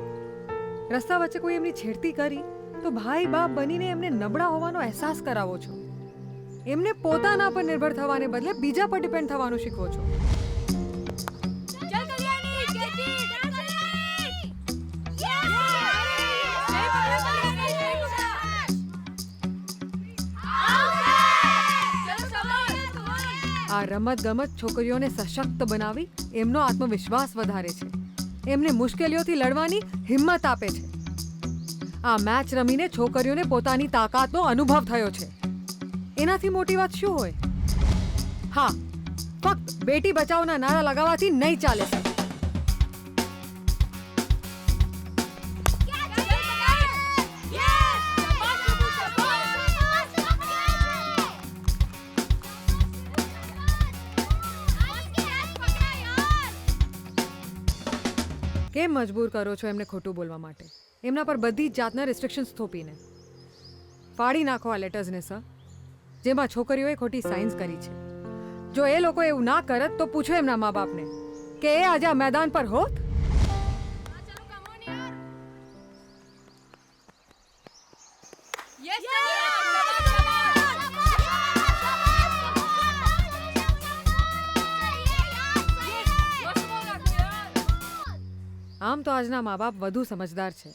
રસ્તા વચ્ચે કોઈ એમની છેડતી કરી તો ભાઈ બાપ બનીને એમને નબળા હોવાનો અહેસાસ કરાવો છો. એમને પોતાના પર નિર્ભર થવાને બદલે બીજા પર ડિપેન્ડ થવાનું શીખવો છો. આ રમત ગમત છોકરીઓને સશક્ત બનાવી એમનો આત્મવિશ્વાસ વધારે છે, એમને મુશ્કેલીઓથી લડવાની હિંમત આપે છે. આ મેચ રમીને છોકરીઓને પોતાની તાકાતનો અનુભવ થયો છે. એનાથી મોટી વાત શું હોય? હા, ફક્ત બેટી બચાવોના નારા લગાવવાથી નહીં ચાલે. કેમ મજબૂર કરો છો એમને ખોટું બોલવા માટે? એમના પર બધી જ જાતના રિસ્ટ્રિક્શન્સ થોપીને ફાડી નાખો આ લેટર્સને સર, જેમાં છોકરીઓએ ખોટી સાઇન્સ કરી છે. જો એ લોકો એવું ના કરત તો પૂછો એમના મા બાપને કે એ આજે આ મેદાન પર હોત. આમ તો આજના મા બાપ વધુ સમજદાર છે,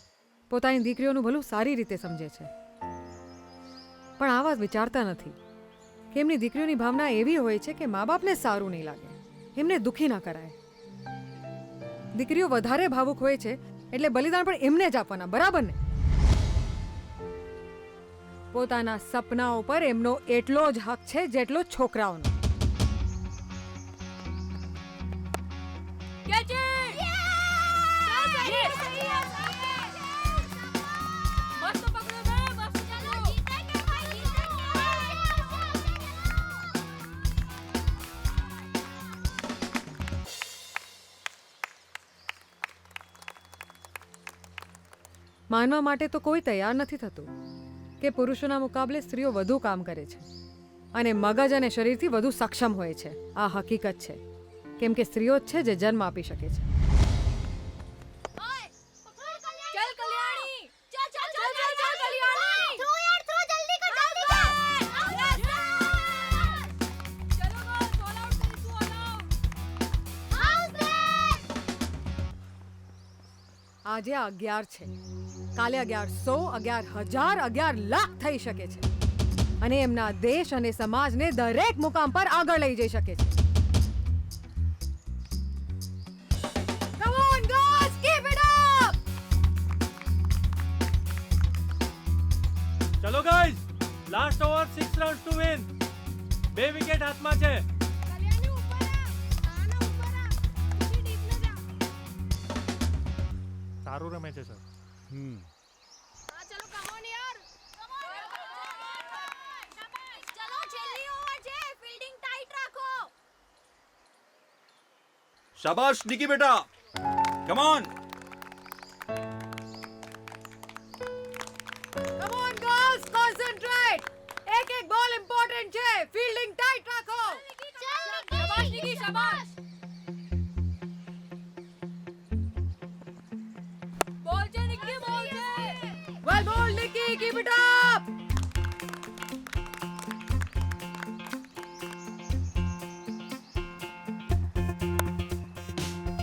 પોતાની દીકરીઓનું ભલું સારી રીતે સમજે છે, પણ આ વાત વિચારતા નથી કે એમની દીકરીઓની ભાવના એવી હોય છે કે મા બાપને સારું નહીં લાગે, એમને દુઃખી ના કરાય. દીકરીઓ વધારે ભાવુક હોય છે એટલે બલિદાન પણ એમને જ આપવાના, બરાબર ને? પોતાના સપનાઓ પર એમનો એટલો જ હક છે જેટલો છોકરાઓનો. માનવા માટે તો કોઈ તૈયાર નથી થતું કે પુરુષોના મુકાબલે સ્ત્રીઓ વધુ કામ કરે છે અને મગજ અને શરીરથી વધુ સક્ષમ હોય છે. આ હકીકત છે, કેમ કે સ્ત્રીઓ જ છે જે જન્મ આપી શકે છે. चल कल्याणी चल चल चल चल चल कल्याणी थ्रो यार थ्रो जल्दी कर चलो बॉल ऑल आउट कर तू ऑल आउट આજે 11 છે, કાલે 1100, 11,000, 11,00,000 થઈ શકે છે અને એમના દેશ અને સમાજને દરેક મુકામ પર આગળ લઈ જઈ શકે છે. Come on girls, keep it up! ચલો guys, last over 6 runs to win. 2 wicket હાથમાં છે. સારું રમે છે સર. चलो कम ऑन यार चलो छेल्ली ओवर છે ફિલ્ડિંગ ટાઈટ રાખો. શાબાશ નિકી બેટા, come on. Come on girls, concentrate! એક બોલ ઇમ્પોર્ટન્ટ છે, ફિલ્ડિંગ ટાઈટ રાખો. શાબાશ નિકી શાબાશ. બોલ છે નિકી બોલ છે. Well ball Nikki, keep it up!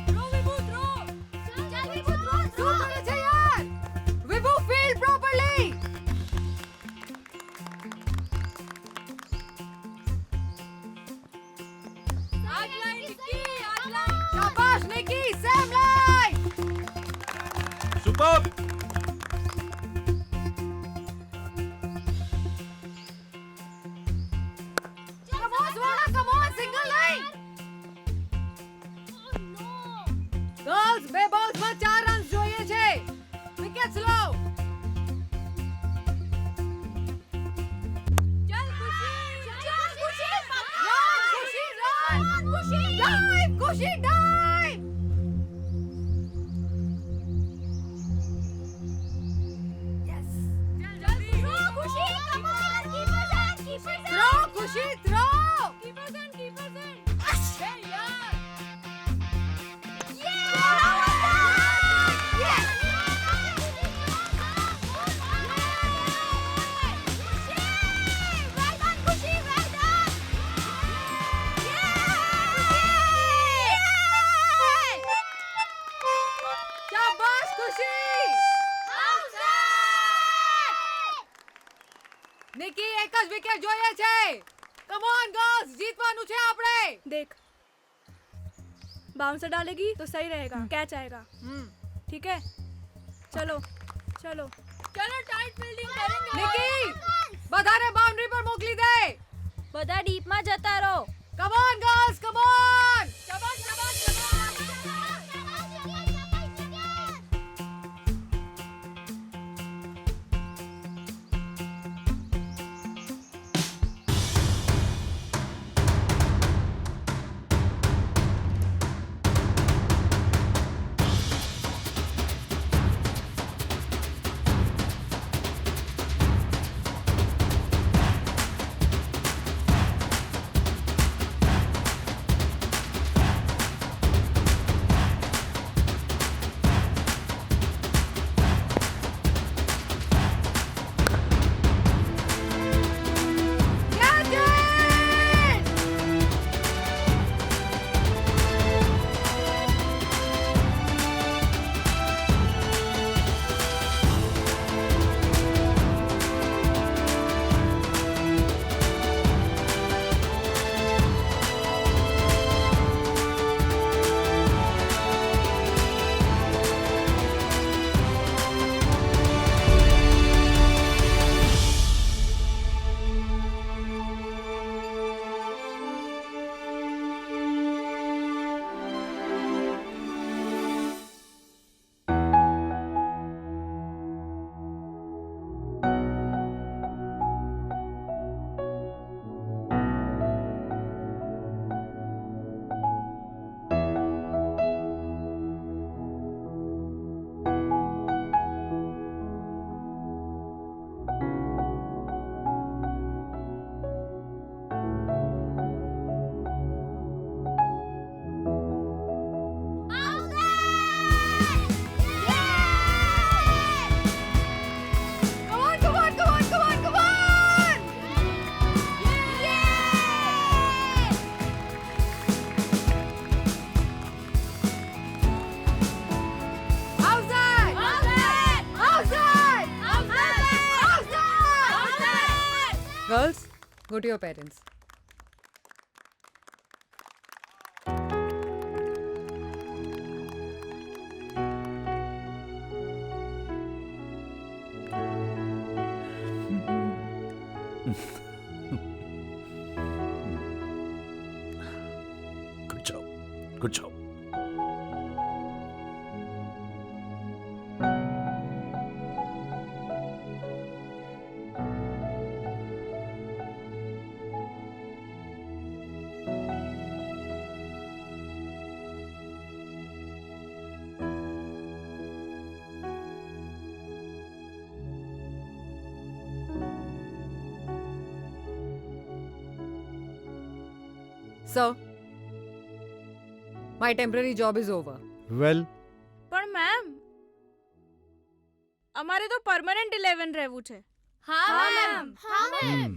Throw Vibhu throw. ચલ વિભુ થ્રો શું કરે છે યાર? Vivu, field properly! આજ લાઈન નિકી આજ લાઈન. શાબાશ Nikki, same line! Super. Come on Swara, come on, single line! Girls, 2 બોલ્સમાં 4 runs જોઈએ છે. Wickets લો. ચલ ખુશી ચલ ખુશી. Run, Kushi, run! ખુશી Dive, Kushi, dive! Yes. ચલ throw Khushi come on keepers end keepers. Throw, Kushi, throw! Keepers end hey યાર. શાબાશ ખુશી! નિકી, એક જ વિકેટ જોઈએ છે. કમ ઓન ગર્લ્સ, જીતવાનું છે આપણે. देख बाउंसर डालेगी तो सही रहेगा, कैच आएगा. ठीक है चलो चलो चलो टाइट फील्डिंग करेंगे. નિકી, બધાને બાઉન્ડરી પર મોકલી દે. બધા ડીપમાં જતા રહો. Come on girls, come on! शाबाश शाबाश शाबाश. Go to your parents. Good job. Good job. Sir, my temporary job is over. વેલ પણ મેમ અમારે તો પરમનન્ટ 11 રહેવું છે. હા મેમ. હા મેમ.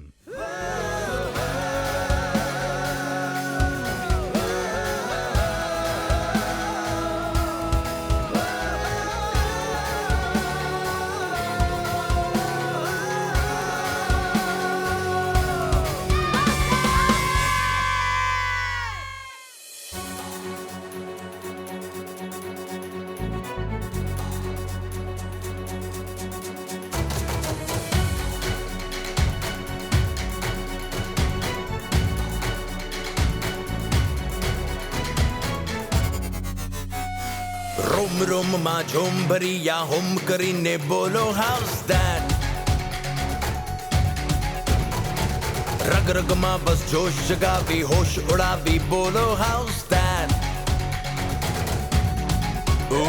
રોમ રોમ માં ઝોમ ભરી યા હોમ કરીને બોલો હાઉસ ધેટ રગ રગમાં બસ જોશ જગાવી હોશ ઉડાવી બોલો હાઉસ ધેટ ઓ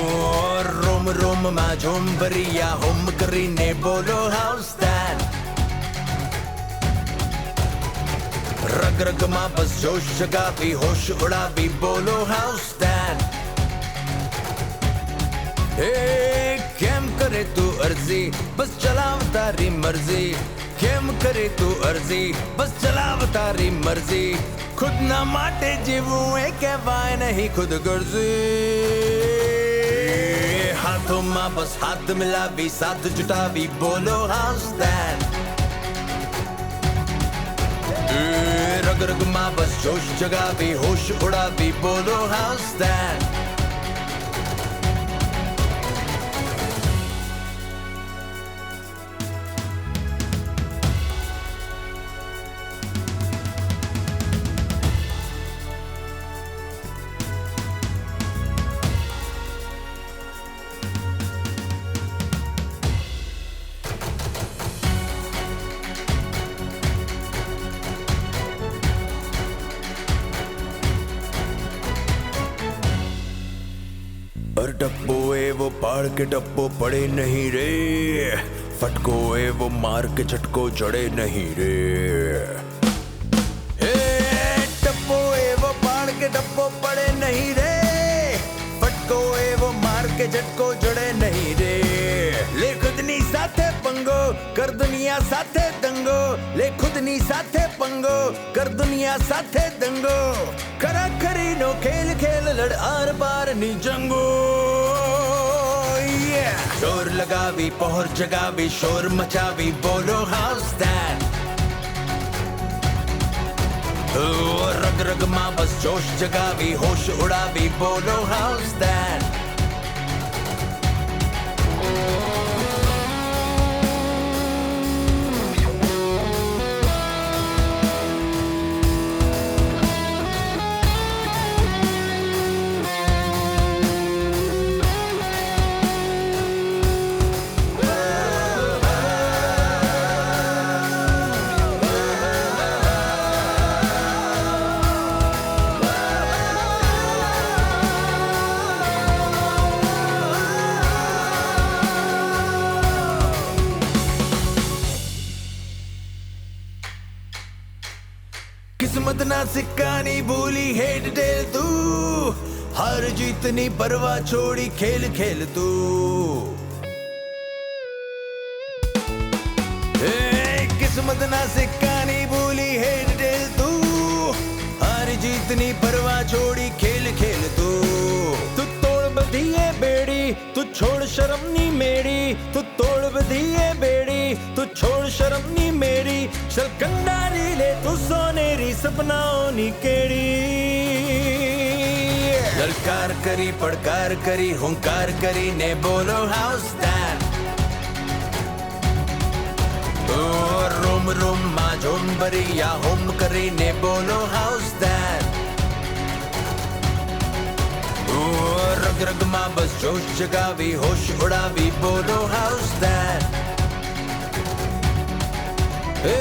રોમ રોમ માં ઝોમ ભરી યા હોમ કરીને બોલો હાઉસ ધેટ રગ રગમાં બસ જોશ જગાવી હોશ ઉડાવી બોલો હાઉસ ધેટ કેમ કરે તું અરજી બસ ચલાવ તારી મરજી કેમ કરે તું અરજી બસ ચલાવ તારી મરજી ખુદના માટે જીવવું એ કહેવાય નહીં ખુદ ગરજી હાથોમાં બસ હાથ મિલાવી સાથ જુટાવી બોલો હાઉસ ધેટ રગ રગમાં બસ જોશ જગાવી હોશ ઉડાવી બોલો હાઉસ ધેટ डब्बो एवो पाड़ के डब्बो पड़े नहीं रे फटको एवो मार के झटको जड़े नहीं रे हे डब्बो एवो पाड़ के डब्बो पड़े नहीं रे फटको एवो मार के झटको जड़े नहीं रे ले खुदनी साथे पंगो कर दुनिया साथे दंगो ले खुदनी साथे पंगो कर दुनिया साथे दंगो करा खरी नो खेल खेल लड़ आर पार नी जंगो शोर लगावी पहर जगावी शोर मचावी बोलो हाउस धैट रग रग मां बस जोश जगावी होश उड़ावी बोलो हाउस धैट किस्मत ना सिक्कानी भूली हेड टेल तू हार जीतनी परवाह छोड़ी खेल खेल तू किस्मत ना सिक्कानी भूली हेड टेल तू हार जीतनी परवाह छोड़ी खेल खेल तू तोड़ बधी है बेड़ी तू छोड़ शर्म नी मेरी तू तोड़ बधी है बेड़ी તું છોડ શરમની મેરી ચલ કંડારી લે તું સોનેરી સપનાઓની કેડી લલકાર કરી પડકાર કરી હુંકાર કરીને બોલો હાઉસ ધેટ રૂમ રૂમ માં ઝૂમ ભરી યા હોમ કરીને બોલો હાઉસ ધેટ રગ રગમાં બસ જોશ જગાવી હોશ ઉડાવી બોલો હાઉસ ધેટ એ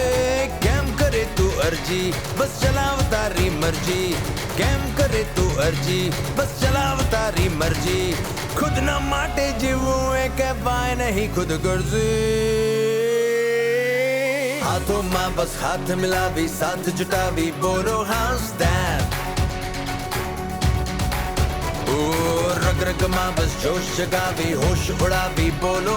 કેમ કરે તું અરજી બસ ચલાવ તારી મરજી કેમ કરે તું અરજી બસ ચલાવ તારી મરજી ખુદના માટે જીવવું એ કહેવાય નહીં ખુદ ગરજી હાથોમાં બસ હાથ મિલાવી સાથ જુટાવી બોલો હાઉસ ધેટ રગ રગમાં બસ જોશ જગાવી હોશ ઉડાવી બોલો